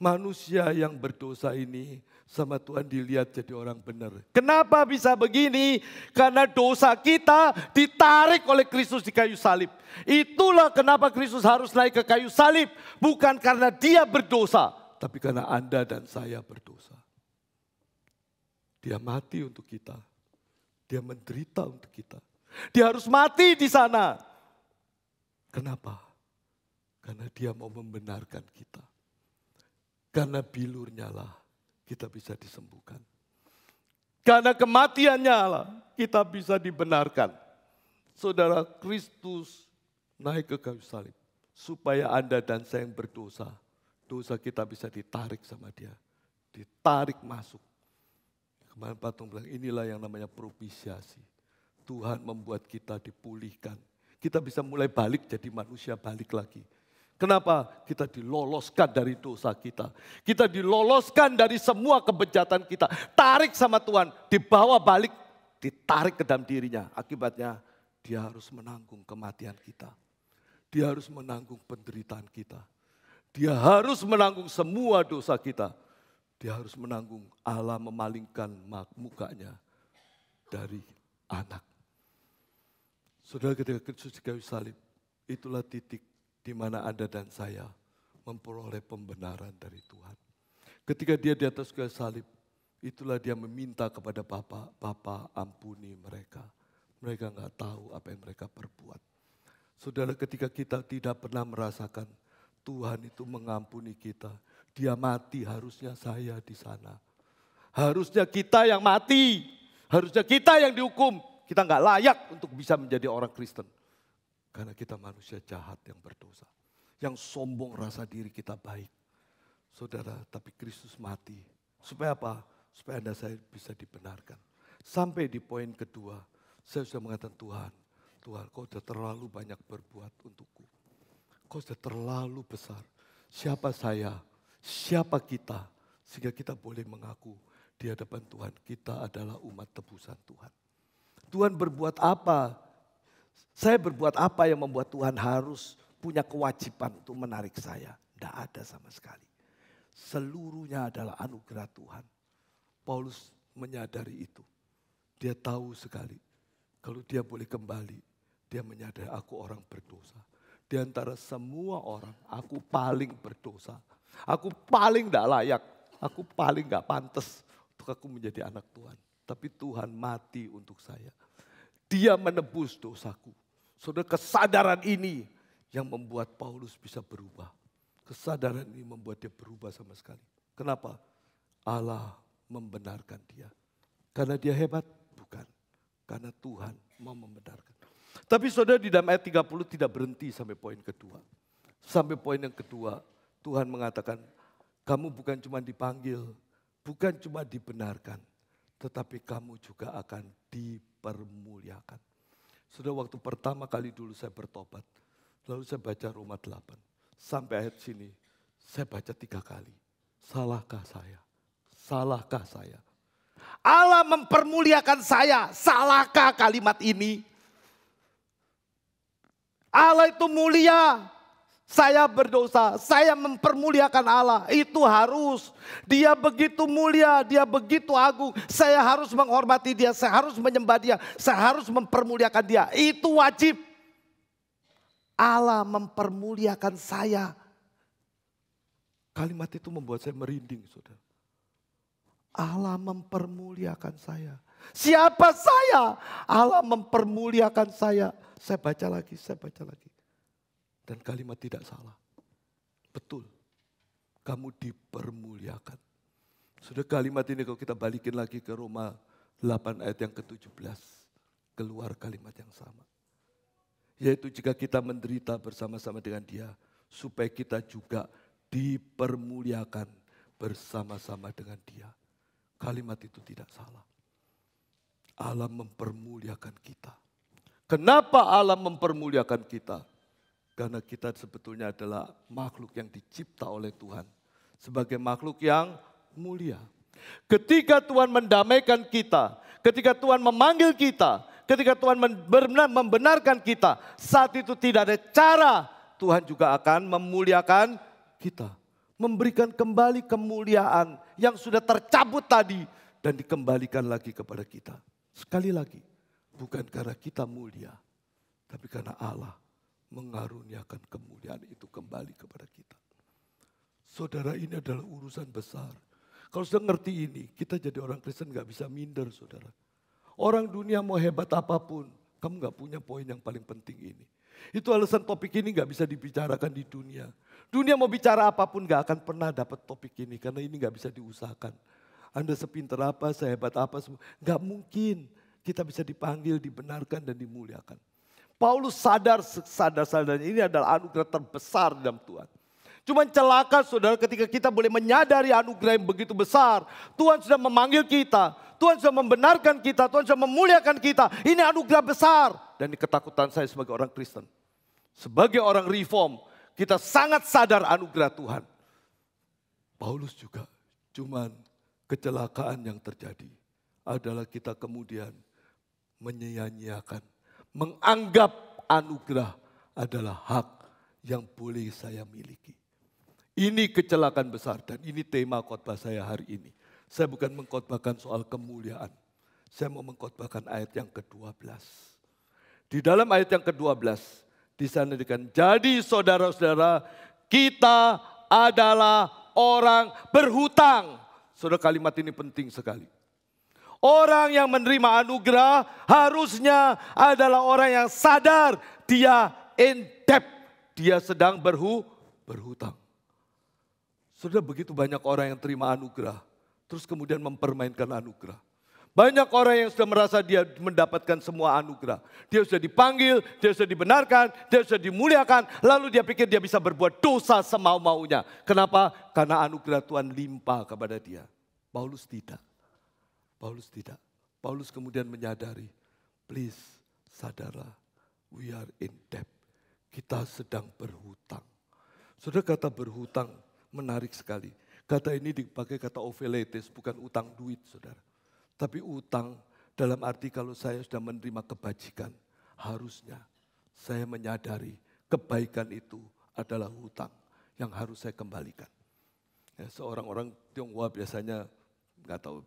Manusia yang berdosa ini sama Tuhan dilihat jadi orang benar. Kenapa bisa begini? Karena dosa kita ditarik oleh Kristus di kayu salib. Itulah kenapa Kristus harus naik ke kayu salib. Bukan karena dia berdosa, tapi karena Anda dan saya berdosa. Dia mati untuk kita. Dia menderita untuk kita. Dia harus mati di sana. Kenapa? Karena dia mau membenarkan kita. Karena bilurnya lah kita bisa disembuhkan. Karena kematiannya lah kita bisa dibenarkan. Saudara, Kristus naik ke kayu salib. Supaya Anda dan saya yang berdosa. Dosa kita bisa ditarik sama dia. Ditarik masuk. Kemarin Patung bilang inilah yang namanya propisiasi. Tuhan membuat kita dipulihkan. Kita bisa mulai balik jadi manusia balik lagi. Kenapa? Kita diloloskan dari dosa kita. Kita diloloskan dari semua kebejatan kita. Tarik sama Tuhan, dibawa balik, ditarik ke dalam dirinya. Akibatnya dia harus menanggung kematian kita. Dia harus menanggung penderitaan kita. Dia harus menanggung semua dosa kita. Dia harus menanggung Allah memalingkan mukanya dari anak. Saudara, ketika Kristus di kayu salib, itulah titik di mana Anda dan saya memperoleh pembenaran dari Tuhan. Ketika dia di atas kayu salib, itulah dia meminta kepada Bapa, Bapa ampuni mereka. Mereka nggak tahu apa yang mereka perbuat. Saudara, ketika kita tidak pernah merasakan Tuhan itu mengampuni kita, dia mati, harusnya saya di sana. Harusnya kita yang mati, harusnya kita yang dihukum. Kita nggak layak untuk bisa menjadi orang Kristen. Karena kita manusia jahat yang berdosa. Yang sombong rasa diri kita baik. Saudara, tapi Kristus mati. Supaya apa? Supaya Anda saya bisa dibenarkan. Sampai di poin kedua, saya sudah mengatakan Tuhan, kau sudah terlalu banyak berbuat untukku. Kau sudah terlalu besar. Siapa saya? Siapa kita? Sehingga kita boleh mengaku di hadapan Tuhan, kita adalah umat tebusan Tuhan. Tuhan berbuat apa? Saya berbuat apa yang membuat Tuhan harus punya kewajiban untuk menarik saya? Tidak ada sama sekali. Seluruhnya adalah anugerah Tuhan. Paulus menyadari itu. Dia tahu sekali. Kalau dia boleh kembali, dia menyadari aku orang berdosa. Di antara semua orang, aku paling berdosa. Aku paling tidak layak. Aku paling gak pantas untuk aku menjadi anak Tuhan. Tapi Tuhan mati untuk saya. Dia menebus dosaku. Saudara, kesadaran ini yang membuat Paulus bisa berubah. Kesadaran ini membuat dia berubah sama sekali. Kenapa? Allah membenarkan dia. Karena dia hebat? Bukan. Karena Tuhan mau membenarkan. Tapi saudara, di dalam ayat 30 tidak berhenti sampai poin kedua. Sampai poin yang kedua, Tuhan mengatakan, kamu bukan cuma dipanggil, bukan cuma dibenarkan, tetapi kamu juga akan dipermuliakan. Saudara, waktu pertama kali dulu saya bertobat, lalu saya baca Roma 8. Sampai ayat sini, saya baca 3 kali. Salahkah saya? Salahkah saya? Allah mempermuliakan saya. Salahkah kalimat ini? Allah itu mulia. Saya berdosa. Saya mempermuliakan Allah. Itu harus. Dia begitu mulia. Dia begitu agung. Saya harus menghormati dia. Saya harus menyembah dia. Saya harus mempermuliakan dia. Itu wajib. Allah mempermuliakan saya. Kalimat itu membuat saya merinding, saudara. Allah mempermuliakan saya. Siapa saya? Allah mempermuliakan saya. Saya baca lagi, saya baca lagi. Dan kalimat tidak salah. Betul. Kamu dipermuliakan. Sudah kalimat ini kalau kita balikin lagi ke Roma 8 ayat yang ke-17. Keluar kalimat yang sama. Yaitu jika kita menderita bersama-sama dengan dia. Supaya kita juga dipermuliakan bersama-sama dengan dia. Kalimat itu tidak salah. Allah mempermuliakan kita. Kenapa Allah mempermuliakan kita? Karena kita sebetulnya adalah makhluk yang dicipta oleh Tuhan. Sebagai makhluk yang mulia. Ketika Tuhan mendamaikan kita, ketika Tuhan memanggil kita, ketika Tuhan membenarkan kita, saat itu tidak ada cara Tuhan juga akan memuliakan kita. Memberikan kembali kemuliaan yang sudah tercabut tadi dan dikembalikan lagi kepada kita. Sekali lagi, bukan karena kita mulia, tapi karena Allah mengaruniakan kemuliaan itu kembali kepada kita. Saudara, ini adalah urusan besar. Kalau sudah ngerti ini, kita jadi orang Kristen gak bisa minder, saudara. Orang dunia mau hebat apapun, kamu gak punya poin yang paling penting ini. Itu alasan topik ini gak bisa dibicarakan di dunia. Dunia mau bicara apapun gak akan pernah dapat topik ini, karena ini gak bisa diusahakan. Anda sepintar apa, sehebat apa, semua. Gak mungkin kita bisa dipanggil, dibenarkan dan dimuliakan. Paulus sadar ini adalah anugerah terbesar dalam Tuhan. Cuma celaka saudara ketika kita boleh menyadari anugerah yang begitu besar. Tuhan sudah memanggil kita, Tuhan sudah membenarkan kita, Tuhan sudah memuliakan kita. Ini anugerah besar. Dan ini ketakutan saya sebagai orang Kristen. Sebagai orang reform, kita sangat sadar anugerah Tuhan. Paulus juga, cuman kecelakaan yang terjadi adalah kita kemudian menyia-nyiakan, menganggap anugerah adalah hak yang boleh saya miliki. Ini kecelakaan besar dan ini tema khotbah saya hari ini. Saya bukan mengkhotbahkan soal kemuliaan. Saya mau mengkhotbahkan ayat yang ke-12. Di dalam ayat yang ke-12, di sana dikatakan, jadi saudara-saudara, kita adalah orang berhutang. Saudara, kalimat ini penting sekali. Orang yang menerima anugerah harusnya adalah orang yang sadar dia in debt, dia sedang berhutang. Sudah begitu banyak orang yang terima anugerah, terus kemudian mempermainkan anugerah. Banyak orang yang sudah merasa dia mendapatkan semua anugerah. Dia sudah dipanggil, dia sudah dibenarkan, dia sudah dimuliakan, lalu dia pikir dia bisa berbuat dosa semau-maunya. Kenapa? Karena anugerah Tuhan limpah kepada dia. Paulus tidak. Paulus kemudian menyadari, please sadarlah, we are in debt. Kita sedang berhutang. Saudara, kata berhutang menarik sekali. Kata ini dipakai kata opheletes, bukan utang duit, saudara. Tapi utang dalam arti kalau saya sudah menerima kebajikan, harusnya saya menyadari kebaikan itu adalah hutang yang harus saya kembalikan. Ya, seorang orang Tionghoa biasanya, nggak tahu,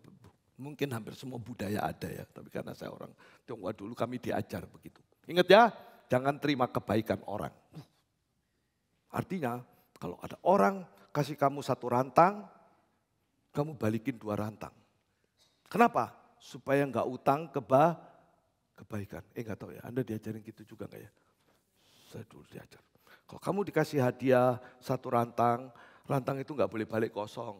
mungkin hampir semua budaya ada ya, tapi karena saya orang Tionghoa dulu kami diajar begitu. Ingat ya, jangan terima kebaikan orang. Artinya kalau ada orang kasih kamu 1 rantang, kamu balikin 2 rantang. Kenapa? Supaya enggak utang kebaikan. Enggak tahu ya, Anda diajarin gitu juga enggak ya? Saya dulu diajar. Kalau kamu dikasih hadiah 1 rantang, rantang itu enggak boleh balik kosong.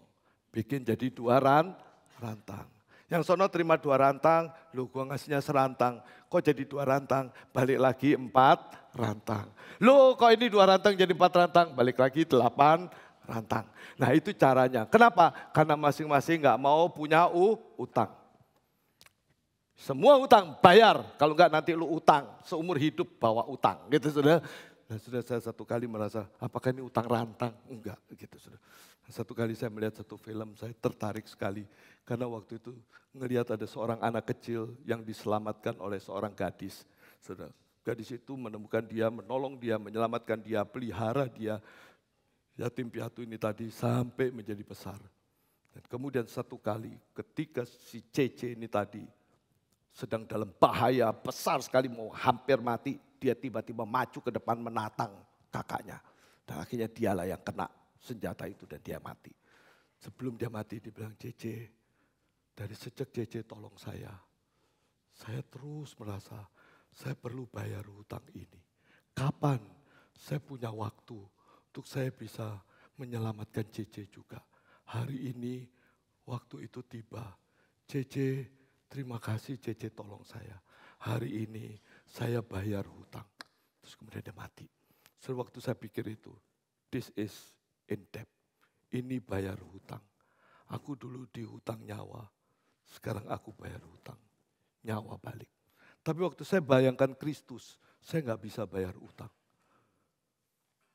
Bikin jadi 2 rantang. Yang sono terima 2 rantang, loh gua ngasihnya serantang. Kok jadi 2 rantang? Balik lagi 4 rantang. Loh kok ini 2 rantang jadi 4 rantang? Balik lagi 8 rantang. Nah itu caranya. Kenapa? Karena masing-masing gak mau punya utang. Semua utang bayar, kalau enggak nanti lu utang. Seumur hidup bawa utang gitu sudah. Nah sudah saya satu kali merasa, apakah ini utang rantang? Enggak gitu sudah. Satu kali saya melihat satu film, saya tertarik sekali. Karena waktu itu ngelihat ada seorang anak kecil yang diselamatkan oleh seorang gadis. Saudara, gadis itu menemukan dia, menolong dia, menyelamatkan dia, pelihara dia. Yatim piatu ini tadi sampai menjadi besar. Dan kemudian satu kali ketika si Cece ini tadi sedang dalam bahaya besar sekali mau hampir mati. Dia tiba-tiba maju ke depan menatang kakaknya. Dan akhirnya dialah yang kena senjata itu dan dia mati. Sebelum dia mati dia bilang, Cece, dari sejak Cece tolong saya terus merasa saya perlu bayar hutang ini. Kapan saya punya waktu untuk saya bisa menyelamatkan Cece juga. Hari ini waktu itu tiba. Cece, terima kasih Cece tolong saya. Hari ini saya bayar hutang. Terus kemudian dia mati. Sewaktu saya pikir itu, this is in debt. Ini bayar hutang. Aku dulu dihutang nyawa. Sekarang aku bayar hutang. Nyawa balik. Tapi waktu saya bayangkan Kristus, saya nggak bisa bayar hutang.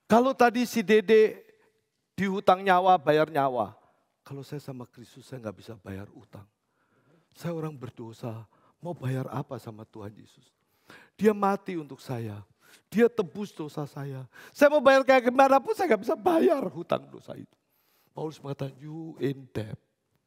Kalau tadi si Dede dihutang nyawa, bayar nyawa. Kalau saya sama Kristus, saya nggak bisa bayar utang. Saya orang berdosa, mau bayar apa sama Tuhan Yesus? Dia mati untuk saya. Dia tebus dosa saya. Saya mau bayar kayak gimana pun saya nggak bisa bayar hutang dosa itu. Paulus mengatakan, you in debt.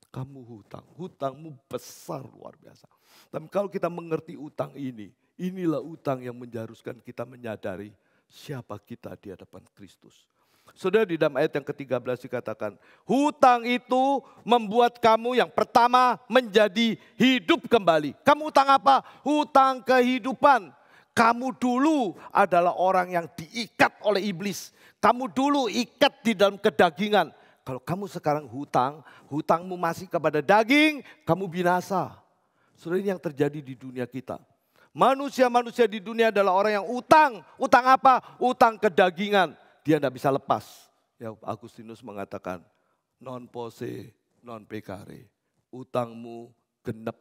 Kamu hutang. Hutangmu besar luar biasa. Tapi kalau kita mengerti utang ini, inilah utang yang menjaruskan kita menyadari siapa kita di hadapan Kristus. Saudara, di dalam ayat yang ke-13 dikatakan, hutang itu membuat kamu yang pertama menjadi hidup kembali. Kamu hutang apa? Hutang kehidupan. Kamu dulu adalah orang yang diikat oleh iblis. Kamu dulu ikat di dalam kedagingan. Kalau kamu sekarang hutang, hutangmu masih kepada daging, kamu binasa. Saudara, ini yang terjadi di dunia kita. Manusia-manusia di dunia adalah orang yang utang. Utang apa? Utang kedagingan. Dia tidak bisa lepas. Ya, Agustinus mengatakan, non posse, non pecare. Utangmu genep,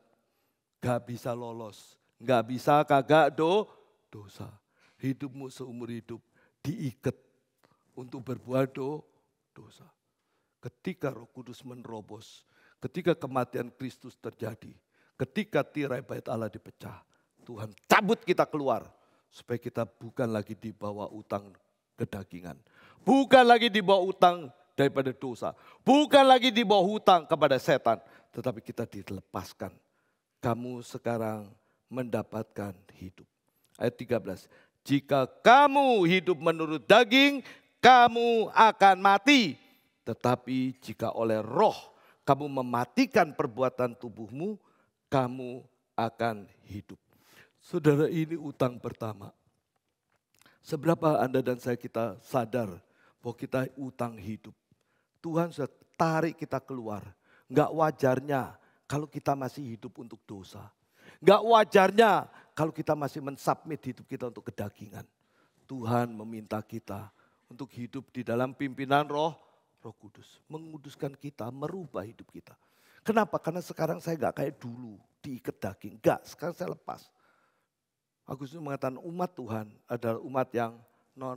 gak bisa lolos. Gak bisa kagak dosa. Hidupmu seumur hidup diikat untuk berbuat dosa. Ketika Roh Kudus menerobos, ketika kematian Kristus terjadi, ketika tirai bait Allah dipecah, Tuhan cabut kita keluar. Supaya kita bukan lagi di bawah utang kedagingan. Bukan lagi di bawah utang daripada dosa. Bukan lagi di bawah hutang kepada setan. Tetapi kita dilepaskan. Kamu sekarang mendapatkan hidup. Ayat 13. Jika kamu hidup menurut daging, kamu akan mati. Tetapi jika oleh roh kamu mematikan perbuatan tubuhmu, kamu akan hidup. Saudara, ini utang pertama. Seberapa Anda dan saya kita sadar bahwa kita utang hidup. Tuhan sudah tarik kita keluar. Enggak wajarnya kalau kita masih hidup untuk dosa. Enggak wajarnya kalau kita masih mensubmit hidup kita untuk kedagingan. Tuhan meminta kita untuk hidup di dalam pimpinan Roh Kudus. Menguduskan kita, merubah hidup kita. Kenapa? Karena sekarang saya enggak kayak dulu diikat daging. Enggak, sekarang saya lepas. Agustinus mengatakan umat Tuhan adalah umat yang non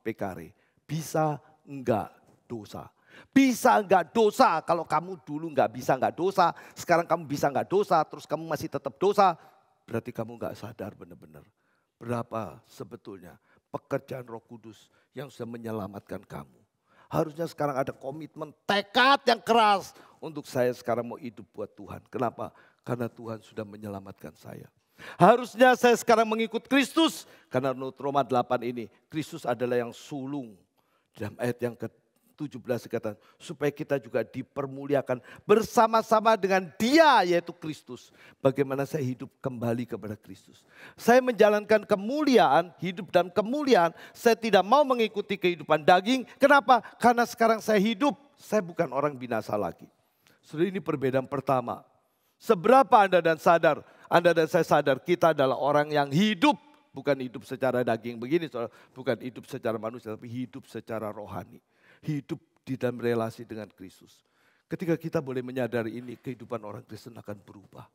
pekare. Bisa enggak dosa. Bisa enggak dosa kalau kamu dulu enggak bisa enggak dosa. Sekarang kamu bisa enggak dosa terus kamu masih tetap dosa. Berarti kamu enggak sadar benar-benar. Berapa sebetulnya pekerjaan Roh Kudus yang sudah menyelamatkan kamu. Harusnya sekarang ada komitmen tekad yang keras untuk saya sekarang mau hidup buat Tuhan. Kenapa? Karena Tuhan sudah menyelamatkan saya. Harusnya saya sekarang mengikut Kristus. Karena menurut Roma 8 ini, Kristus adalah yang sulung. Dalam ayat yang ke-17 dikatakan, supaya kita juga dipermuliakan bersama-sama dengan Dia, yaitu Kristus. Bagaimana saya hidup kembali kepada Kristus. Saya menjalankan kemuliaan, hidup dalam kemuliaan. Saya tidak mau mengikuti kehidupan daging. Kenapa? Karena sekarang saya hidup, saya bukan orang binasa lagi. Sudah, ini perbedaan pertama. Seberapa Anda dan saya sadar kita adalah orang yang hidup. Bukan hidup secara daging begini, bukan hidup secara manusia, tapi hidup secara rohani. Hidup di dalam relasi dengan Kristus. Ketika kita boleh menyadari ini, kehidupan orang Kristen akan berubah.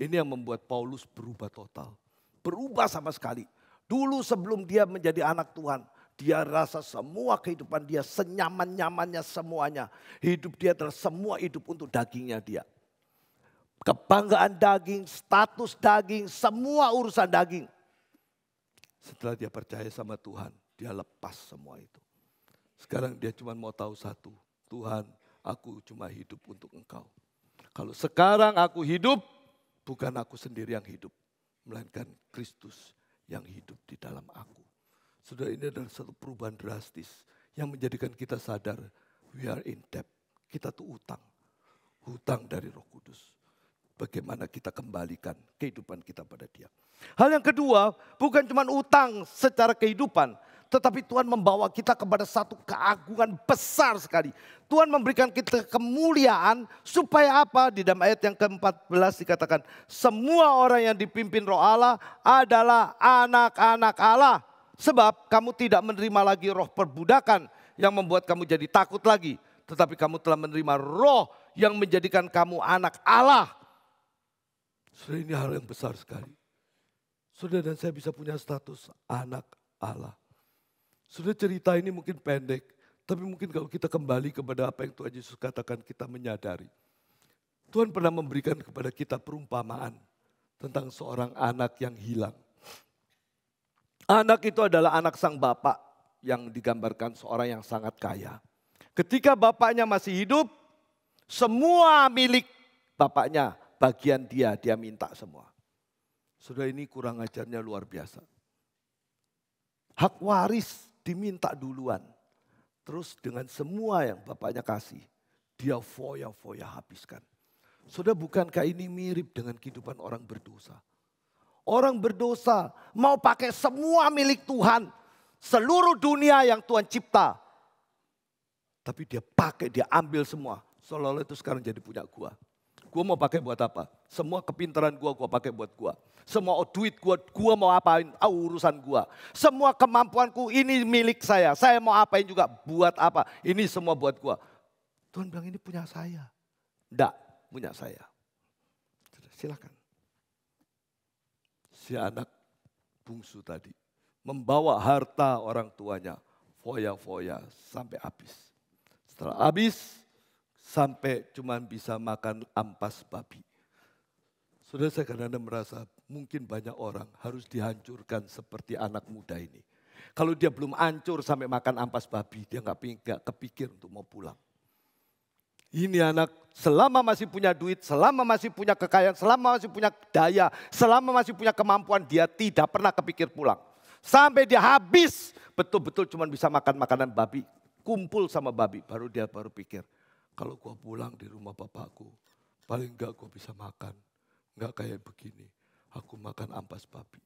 Ini yang membuat Paulus berubah total. Berubah sama sekali. Dulu sebelum dia menjadi anak Tuhan, dia rasa semua kehidupan dia senyaman-nyamannya semuanya. Hidup dia adalah semua hidup untuk dagingnya dia. Kebanggaan daging, status daging, semua urusan daging. Setelah dia percaya sama Tuhan, dia lepas semua itu. Sekarang dia cuma mau tahu satu, Tuhan, aku cuma hidup untuk Engkau. Kalau sekarang aku hidup, bukan aku sendiri yang hidup, melainkan Kristus yang hidup di dalam aku. Saudara, ini adalah satu perubahan drastis yang menjadikan kita sadar, we are in debt. Kita tuh hutang dari Roh Kudus. Bagaimana kita kembalikan kehidupan kita pada Dia. Hal yang kedua, bukan cuma utang secara kehidupan, tetapi Tuhan membawa kita kepada satu keagungan besar sekali. Tuhan memberikan kita kemuliaan supaya apa? Di dalam ayat yang ke-14 dikatakan, semua orang yang dipimpin Roh Allah adalah anak-anak Allah. Sebab kamu tidak menerima lagi roh perbudakan yang membuat kamu jadi takut lagi. Tetapi kamu telah menerima roh yang menjadikan kamu anak Allah. Saudara, ini hal yang besar sekali. Saudara dan saya bisa punya status anak Allah. Saudara, cerita ini mungkin pendek, tapi mungkin kalau kita kembali kepada apa yang Tuhan Yesus katakan, kita menyadari. Tuhan pernah memberikan kepada kita perumpamaan tentang seorang anak yang hilang. Anak itu adalah anak sang bapak yang digambarkan seorang yang sangat kaya. Ketika bapaknya masih hidup, semua milik bapaknya, bagian dia minta semua. Saudara, ini kurang ajarnya luar biasa. Hak waris diminta duluan. Terus dengan semua yang bapaknya kasih, dia foya-foya habiskan. Saudara, bukankah ini mirip dengan kehidupan orang berdosa? Orang berdosa mau pakai semua milik Tuhan. Seluruh dunia yang Tuhan cipta. Tapi dia pakai, dia ambil semua. Seolah-olah itu sekarang jadi punya gua. Gua mau pakai buat apa? Semua kepintaran gua pakai buat gua. Semua duit gua mau apain? Urusan gua. Semua kemampuanku ini milik saya. Saya mau apain juga buat apa? Ini semua buat gua. Tuhan bilang ini punya saya. Enggak, punya saya. Silakan. Si anak bungsu tadi membawa harta orang tuanya foya-foya sampai habis. Setelah habis, sampai cuma bisa makan ampas babi. Saudara, saya kadang-kadang merasa mungkin banyak orang harus dihancurkan seperti anak muda ini. Kalau dia belum hancur sampai makan ampas babi, dia nggak kepikir untuk mau pulang. Ini anak selama masih punya duit, selama masih punya kekayaan, selama masih punya daya, selama masih punya kemampuan, dia tidak pernah kepikir pulang. Sampai dia habis, betul-betul cuma bisa makan makanan babi, kumpul sama babi, baru dia pikir, kalau gua pulang di rumah bapakku, paling enggak gua bisa makan, enggak kayak begini, aku makan ampas babi.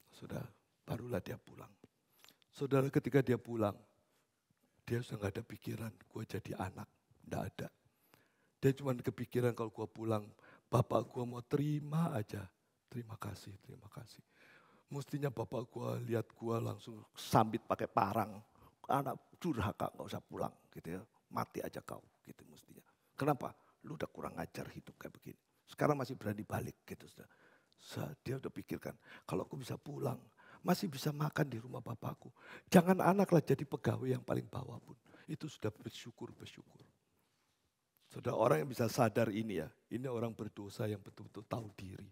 Sudah, barulah dia pulang. Saudara, ketika dia pulang, dia sudah gak ada pikiran gua jadi anak. Tidak ada. Dia cuma kepikiran kalau gua pulang, bapak gua mau terima aja. Terima kasih, terima kasih. Mestinya bapak gua lihat gua langsung sambit pakai parang. Anak durhaka, gak usah pulang gitu ya. Mati aja kau gitu mestinya. Kenapa? Lu udah kurang ajar hidup kayak begini. Sekarang masih berani balik gitu. Dia udah pikirkan, kalau aku bisa pulang, masih bisa makan di rumah bapakku. Jangan anaklah jadi pegawai yang paling bawah pun. Itu sudah bersyukur. Saudara, orang yang bisa sadar ini ya, ini orang berdosa yang betul-betul tahu diri.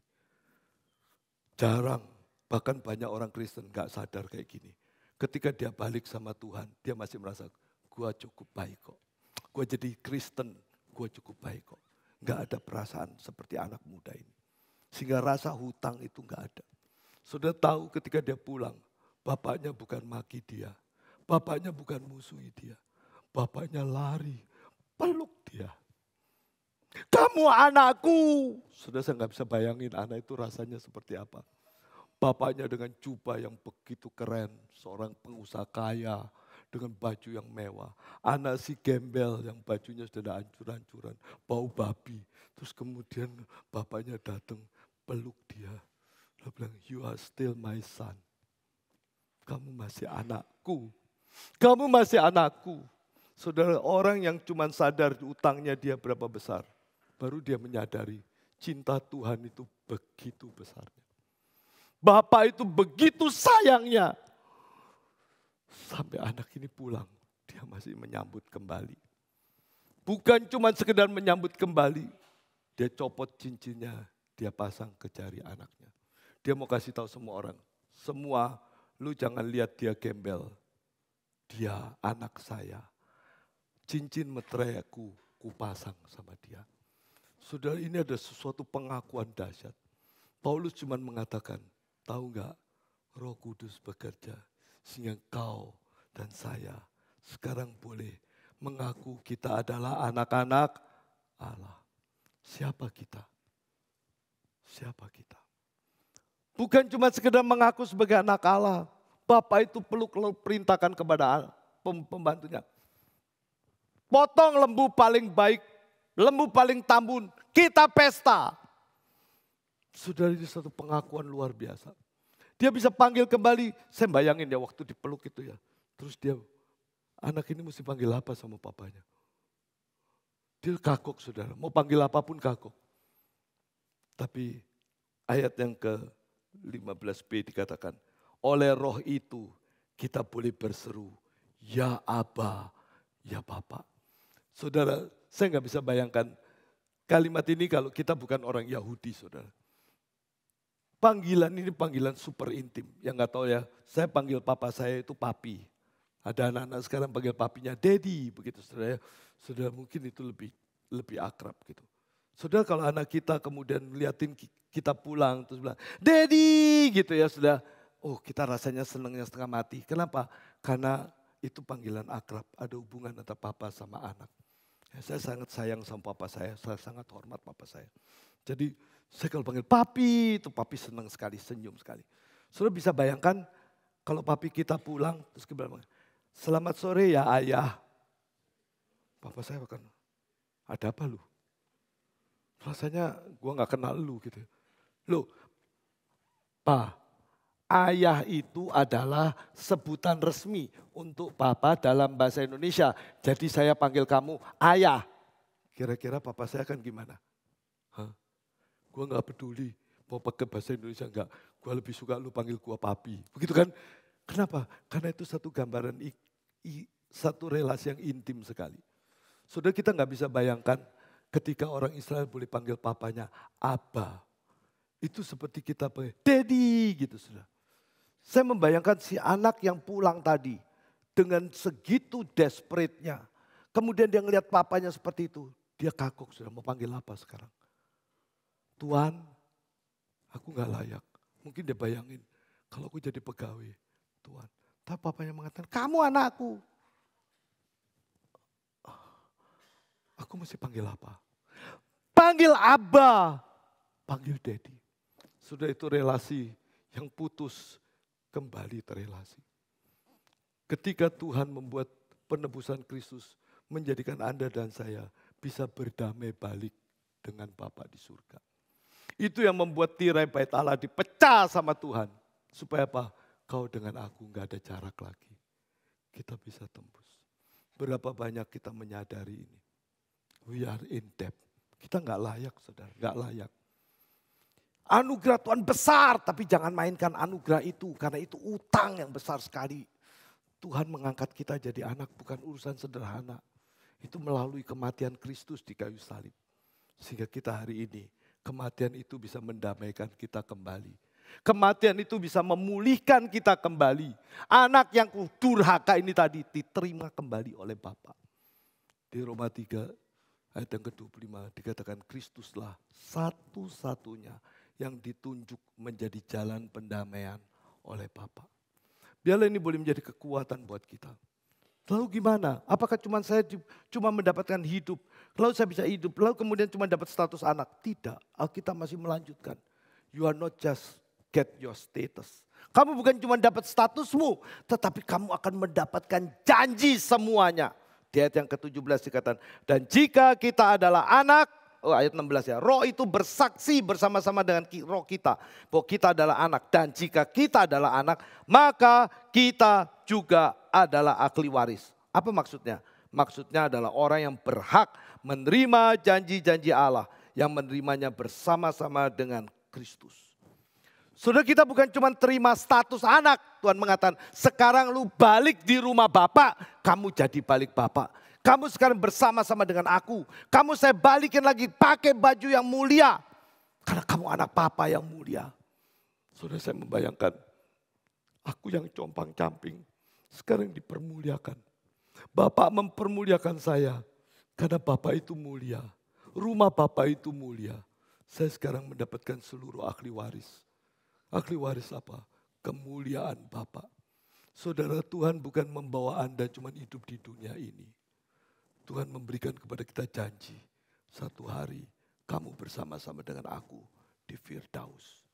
Jarang, bahkan banyak orang Kristen gak sadar kayak gini. Ketika dia balik sama Tuhan, dia masih merasa, gua cukup baik kok. Gua jadi Kristen, gua cukup baik kok. Gak ada perasaan seperti anak muda ini. Sehingga rasa hutang itu gak ada. Saudara tahu ketika dia pulang, bapaknya bukan maki dia. Bapaknya bukan musuhi dia. Bapaknya lari, peluk dia. Kamu anakku. Sudah saya nggak bisa bayangin anak itu rasanya seperti apa. Bapaknya dengan jubah yang begitu keren, seorang pengusaha kaya dengan baju yang mewah. Anak si gembel yang bajunya sudah ada hancur-hancuran, bau babi. Terus kemudian bapaknya datang peluk dia. Dia bilang, you are still my son. Kamu masih anakku. Kamu masih anakku. Saudara, orang yang cuma sadar utangnya dia berapa besar. Baru dia menyadari cinta Tuhan itu begitu besarnya. Bapak itu begitu sayangnya. Sampai anak ini pulang, dia masih menyambut kembali. Bukan cuma sekedar menyambut kembali. Dia copot cincinnya, dia pasang ke jari anaknya. Dia mau kasih tahu semua orang. Semua, lu jangan lihat dia gembel. Dia anak saya. Cincin metreku kupasang sama dia. Saudara, ini ada sesuatu pengakuan dahsyat. Paulus cuma mengatakan, tahu enggak, Roh Kudus bekerja sehingga kau dan saya sekarang boleh mengaku kita adalah anak-anak Allah. Siapa kita? Siapa kita? Bukan cuma sekedar mengaku sebagai anak Allah. Bapak itu perlu perintahkan kepada pembantunya. Potong lembu paling baik, lembu paling tambun, kita pesta. Saudara, ini satu pengakuan luar biasa. Dia bisa panggil kembali, saya bayangin ya waktu dipeluk itu ya. Terus dia, anak ini mesti panggil apa sama papanya. Dia kagok saudara, mau panggil apapun kagok. Tapi ayat yang ke-15b dikatakan, oleh roh itu kita boleh berseru, ya Aba, ya Bapa. Saudara, saya nggak bisa bayangkan kalimat ini kalau kita bukan orang Yahudi saudara. Panggilan ini panggilan super intim. Yang nggak tahu ya, saya panggil papa saya itu papi. Ada anak-anak sekarang panggil papinya daddy, begitu saudara. Saudara mungkin itu lebih akrab gitu. Saudara kalau anak kita kemudian liatin kita pulang terus bilang daddy gitu ya saudara. Oh kita rasanya senangnya setengah mati. Kenapa? Karena itu panggilan akrab. Ada hubungan antara papa sama anak. Saya sangat sayang sama papa saya sangat hormat papa saya. Jadi saya kalau panggil papi, itu papi senang sekali, senyum sekali. Saudara bisa bayangkan kalau papi kita pulang, terus kita bilang, selamat sore ya ayah. Papa saya akan, ada apa lu? Rasanya gue gak kenal lu gitu. Loh, Pa, ayah itu adalah sebutan resmi untuk papa dalam bahasa Indonesia. Jadi saya panggil kamu ayah. Kira-kira papa saya akan gimana? Hah? Gue gak peduli mau pakai bahasa Indonesia enggak. Gue lebih suka lu panggil gue papi. Begitu kan? Kenapa? Karena itu satu gambaran, satu relasi yang intim sekali. Saudara kita gak bisa bayangkan ketika orang Israel boleh panggil papanya Abba. Itu seperti kita panggil, Daddy gitu sudah. Saya membayangkan si anak yang pulang tadi dengan segitu desperate-nya. Kemudian dia ngelihat papanya seperti itu. Dia kagok sudah, mau panggil apa sekarang? Tuhan, aku gak layak. Mungkin dia bayangin, kalau aku jadi pegawai, Tuhan. Tapi papanya mengatakan, kamu anakku. Aku mesti panggil apa? Panggil Abba, panggil Daddy. Sudah itu relasi yang putus kembali terrelasi. Ketika Tuhan membuat penebusan Kristus, menjadikan Anda dan saya bisa berdamai balik dengan Bapa di surga. Itu yang membuat tirai bait Allah dipecah sama Tuhan. Supaya apa? Kau dengan aku gak ada jarak lagi. Kita bisa tembus. Berapa banyak kita menyadari ini. We are in debt. Kita gak layak saudara, gak layak. Anugerah Tuhan besar, tapi jangan mainkan anugerah itu. Karena itu utang yang besar sekali. Tuhan mengangkat kita jadi anak bukan urusan sederhana. Itu melalui kematian Kristus di kayu salib. Sehingga kita hari ini, kematian itu bisa mendamaikan kita kembali. Kematian itu bisa memulihkan kita kembali. Anak yang durhaka ini tadi diterima kembali oleh Bapa. Di Roma 3 ayat yang ke-25 dikatakan Kristuslah satu-satunya yang ditunjuk menjadi jalan pendamaian oleh Bapa. Biarlah ini boleh menjadi kekuatan buat kita. Lalu gimana? Apakah saya cuma mendapatkan hidup, lalu saya bisa hidup, lalu kemudian cuma dapat status anak? Tidak, Alkitab masih melanjutkan. You are not just get your status. Kamu bukan cuma dapat statusmu, tetapi kamu akan mendapatkan janji semuanya. Di ayat yang ke-17 dikatakan, dan jika kita adalah anak, ayat 16 ya, roh itu bersaksi bersama-sama dengan roh kita, bahwa kita adalah anak. Dan jika kita adalah anak, maka kita juga adalah ahli waris. Apa maksudnya? Maksudnya adalah orang yang berhak menerima janji-janji Allah, yang menerimanya bersama-sama dengan Kristus. Saudara, kita bukan cuma terima status anak. Tuhan mengatakan, sekarang lu balik di rumah Bapak, kamu jadi balik Bapak. Kamu sekarang bersama-sama dengan aku. Kamu saya balikin lagi pakai baju yang mulia. Karena kamu anak Papa yang mulia. Saudara, saya membayangkan, aku yang compang-camping, sekarang dipermuliakan. Bapak mempermuliakan saya, karena Bapak itu mulia. Rumah Bapak itu mulia. Saya sekarang mendapatkan seluruh ahli waris. Ahli waris apa? Kemuliaan Bapa. Saudara, Tuhan bukan membawa Anda cuma hidup di dunia ini. Tuhan memberikan kepada kita janji. Satu hari kamu bersama-sama dengan aku di Firdaus.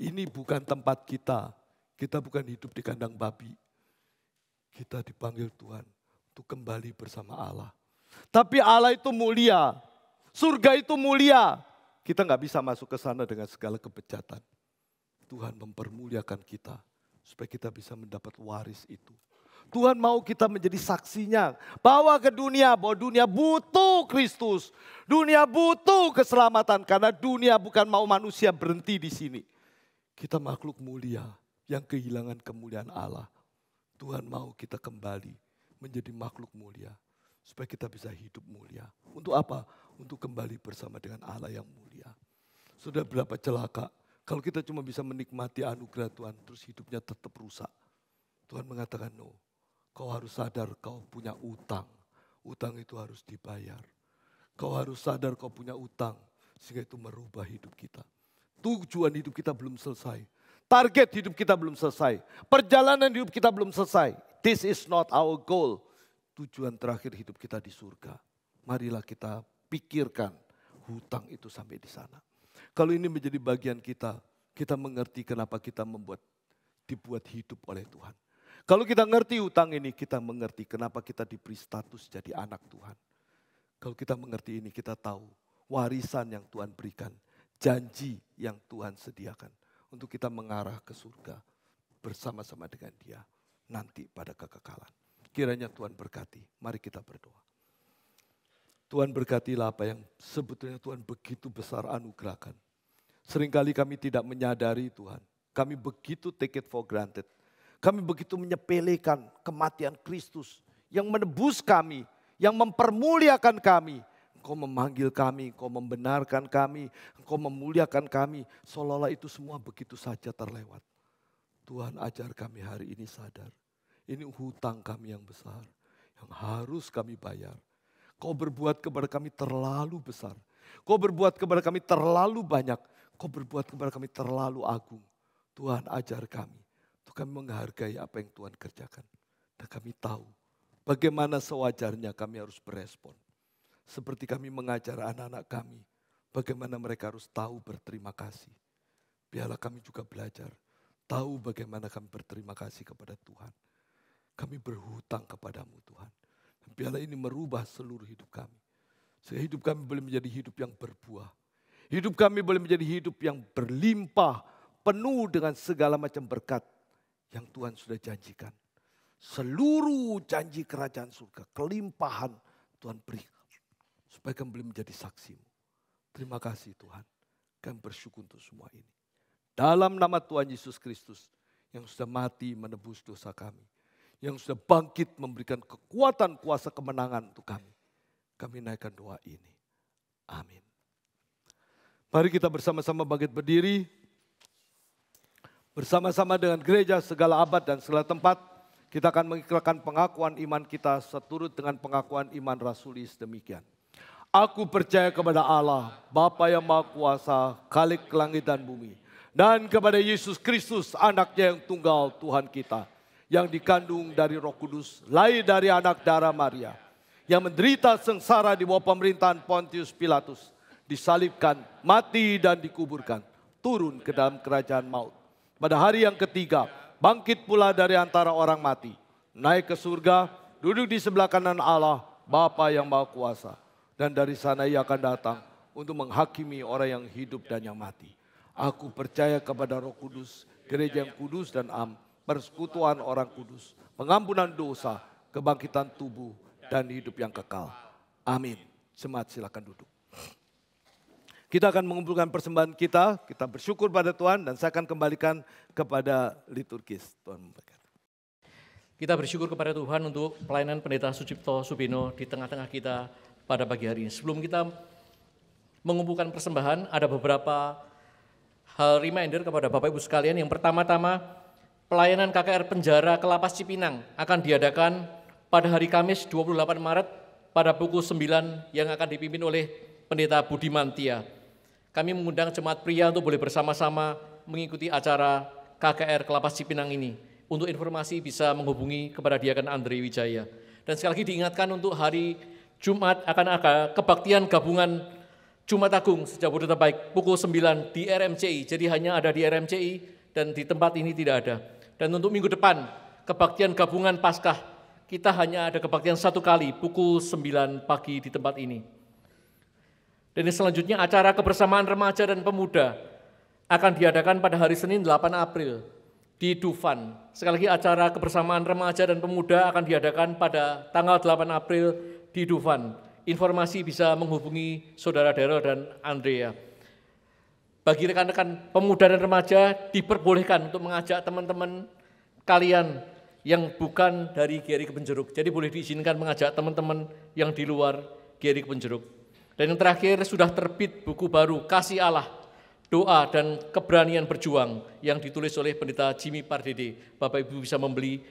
Ini bukan tempat kita. Kita bukan hidup di kandang babi. Kita dipanggil Tuhan untuk kembali bersama Allah. Tapi Allah itu mulia. Surga itu mulia. Kita gak bisa masuk ke sana dengan segala kebejatan. Tuhan mempermuliakan kita supaya kita bisa mendapat waris itu. Tuhan mau kita menjadi saksinya. Bawa ke dunia bahwa dunia butuh Kristus. Dunia butuh keselamatan karena dunia bukan mau manusia berhenti di sini. Kita makhluk mulia yang kehilangan kemuliaan Allah. Tuhan mau kita kembali menjadi makhluk mulia supaya kita bisa hidup mulia. Untuk apa? Untuk kembali bersama dengan Allah yang mulia. Sudah berapa celaka kalau kita cuma bisa menikmati anugerah Tuhan, terus hidupnya tetap rusak. Tuhan mengatakan, no, kau harus sadar kau punya utang. Utang itu harus dibayar. Kau harus sadar kau punya utang, sehingga itu merubah hidup kita. Tujuan hidup kita belum selesai. Target hidup kita belum selesai. Perjalanan hidup kita belum selesai. This is not our goal. Tujuan terakhir hidup kita di surga. Marilah kita pikirkan hutang itu sampai di sana. Kalau ini menjadi bagian kita, kita mengerti kenapa kita dibuat hidup oleh Tuhan. Kalau kita ngerti hutang ini, kita mengerti kenapa kita diberi status jadi anak Tuhan. Kalau kita mengerti ini, kita tahu warisan yang Tuhan berikan, janji yang Tuhan sediakan untuk kita mengarah ke surga bersama-sama dengan Dia nanti pada kekekalan. Kiranya Tuhan berkati. Mari kita berdoa. Tuhan berkatilah apa yang sebetulnya Tuhan begitu besar anugerahkan. Seringkali kami tidak menyadari Tuhan. Kami begitu take it for granted. Kami begitu menyepelekan kematian Kristus yang menebus kami, yang mempermuliakan kami. Engkau memanggil kami, Engkau membenarkan kami, Engkau memuliakan kami. Seolah-olah itu semua begitu saja terlewat. Tuhan, ajar kami hari ini sadar. Ini hutang kami yang besar, yang harus kami bayar. Kau berbuat kepada kami terlalu besar. Kau berbuat kepada kami terlalu banyak. Kau berbuat kepada kami terlalu agung. Tuhan, ajar kami. Untuk kami menghargai apa yang Tuhan kerjakan. Dan kami tahu bagaimana sewajarnya kami harus berespon. Seperti kami mengajar anak-anak kami, bagaimana mereka harus tahu berterima kasih. Biarlah kami juga belajar, tahu bagaimana kami berterima kasih kepada Tuhan. Kami berhutang kepadamu Tuhan. Biarlah ini merubah seluruh hidup kami. Sehingga hidup kami boleh menjadi hidup yang berbuah. Hidup kami boleh menjadi hidup yang berlimpah, penuh dengan segala macam berkat yang Tuhan sudah janjikan. Seluruh janji kerajaan surga, kelimpahan Tuhan berikan. Supaya kami boleh menjadi saksimu. Terima kasih Tuhan. Kami bersyukur untuk semua ini. Dalam nama Tuhan Yesus Kristus yang sudah mati menebus dosa kami. Yang sudah bangkit memberikan kekuatan kuasa kemenangan untuk kami. Kami naikkan doa ini. Amin. Mari kita bersama-sama bangkit berdiri. Bersama-sama dengan gereja segala abad dan segala tempat. Kita akan mengikrarkan pengakuan iman kita seturut dengan pengakuan iman rasulis demikian. Aku percaya kepada Allah, Bapa yang Maha Kuasa, Khalik langit dan bumi. Dan kepada Yesus Kristus, anaknya yang tunggal Tuhan kita. Yang dikandung dari Roh Kudus, lahir dari anak darah Maria. Yang menderita sengsara di bawah pemerintahan Pontius Pilatus. Disalibkan, mati dan dikuburkan. Turun ke dalam kerajaan maut. Pada hari yang ketiga, bangkit pula dari antara orang mati. Naik ke surga, duduk di sebelah kanan Allah, Bapa yang Maha Kuasa. Dan dari sana ia akan datang untuk menghakimi orang yang hidup dan yang mati. Aku percaya kepada Roh Kudus, gereja yang kudus dan am, persekutuan orang kudus, pengampunan dosa, kebangkitan tubuh, dan hidup yang kekal. Amin. Jemaat silakan duduk. Kita akan mengumpulkan persembahan kita bersyukur pada Tuhan dan saya akan kembalikan kepada liturgis. Tuhan memberkati. Kita bersyukur kepada Tuhan untuk pelayanan Pendeta Sucipto Subino di tengah-tengah kita pada pagi hari ini. Sebelum kita mengumpulkan persembahan, ada beberapa hal reminder kepada Bapak Ibu sekalian. Yang pertama-tama, pelayanan KKR Penjara Kelapas Cipinang akan diadakan pada hari Kamis 28 Maret pada pukul 9 yang akan dipimpin oleh Pendeta Budiman Tia. Kami mengundang jemaat pria untuk boleh bersama-sama mengikuti acara KKR Kelapas Cipinang ini. Untuk informasi bisa menghubungi kepada Diaken Andre Wijaya. Dan sekali lagi diingatkan untuk hari Jumat akan ada kebaktian gabungan Jumat Agung Sejabodetabek pukul 9 di RMCI. Jadi hanya ada di RMCI dan di tempat ini tidak ada. Dan untuk minggu depan kebaktian gabungan Paskah kita hanya ada kebaktian satu kali pukul 9 pagi di tempat ini. Dan selanjutnya acara kebersamaan remaja dan pemuda akan diadakan pada hari Senin 8 April di Dufan. Sekali lagi acara kebersamaan remaja dan pemuda akan diadakan pada tanggal 8 April di Dufan. Informasi bisa menghubungi Saudara Daryl dan Andrea. Bagi rekan-rekan pemuda dan remaja diperbolehkan untuk mengajak teman-teman kalian yang bukan dari GRI Kebenjeruk. Jadi boleh diizinkan mengajak teman-teman yang di luar GRI Kebenjeruk. Dan yang terakhir sudah terbit buku baru Kasih Allah, Doa dan Keberanian Berjuang yang ditulis oleh Pendeta Jimmy Pardede. Bapak Ibu bisa membeli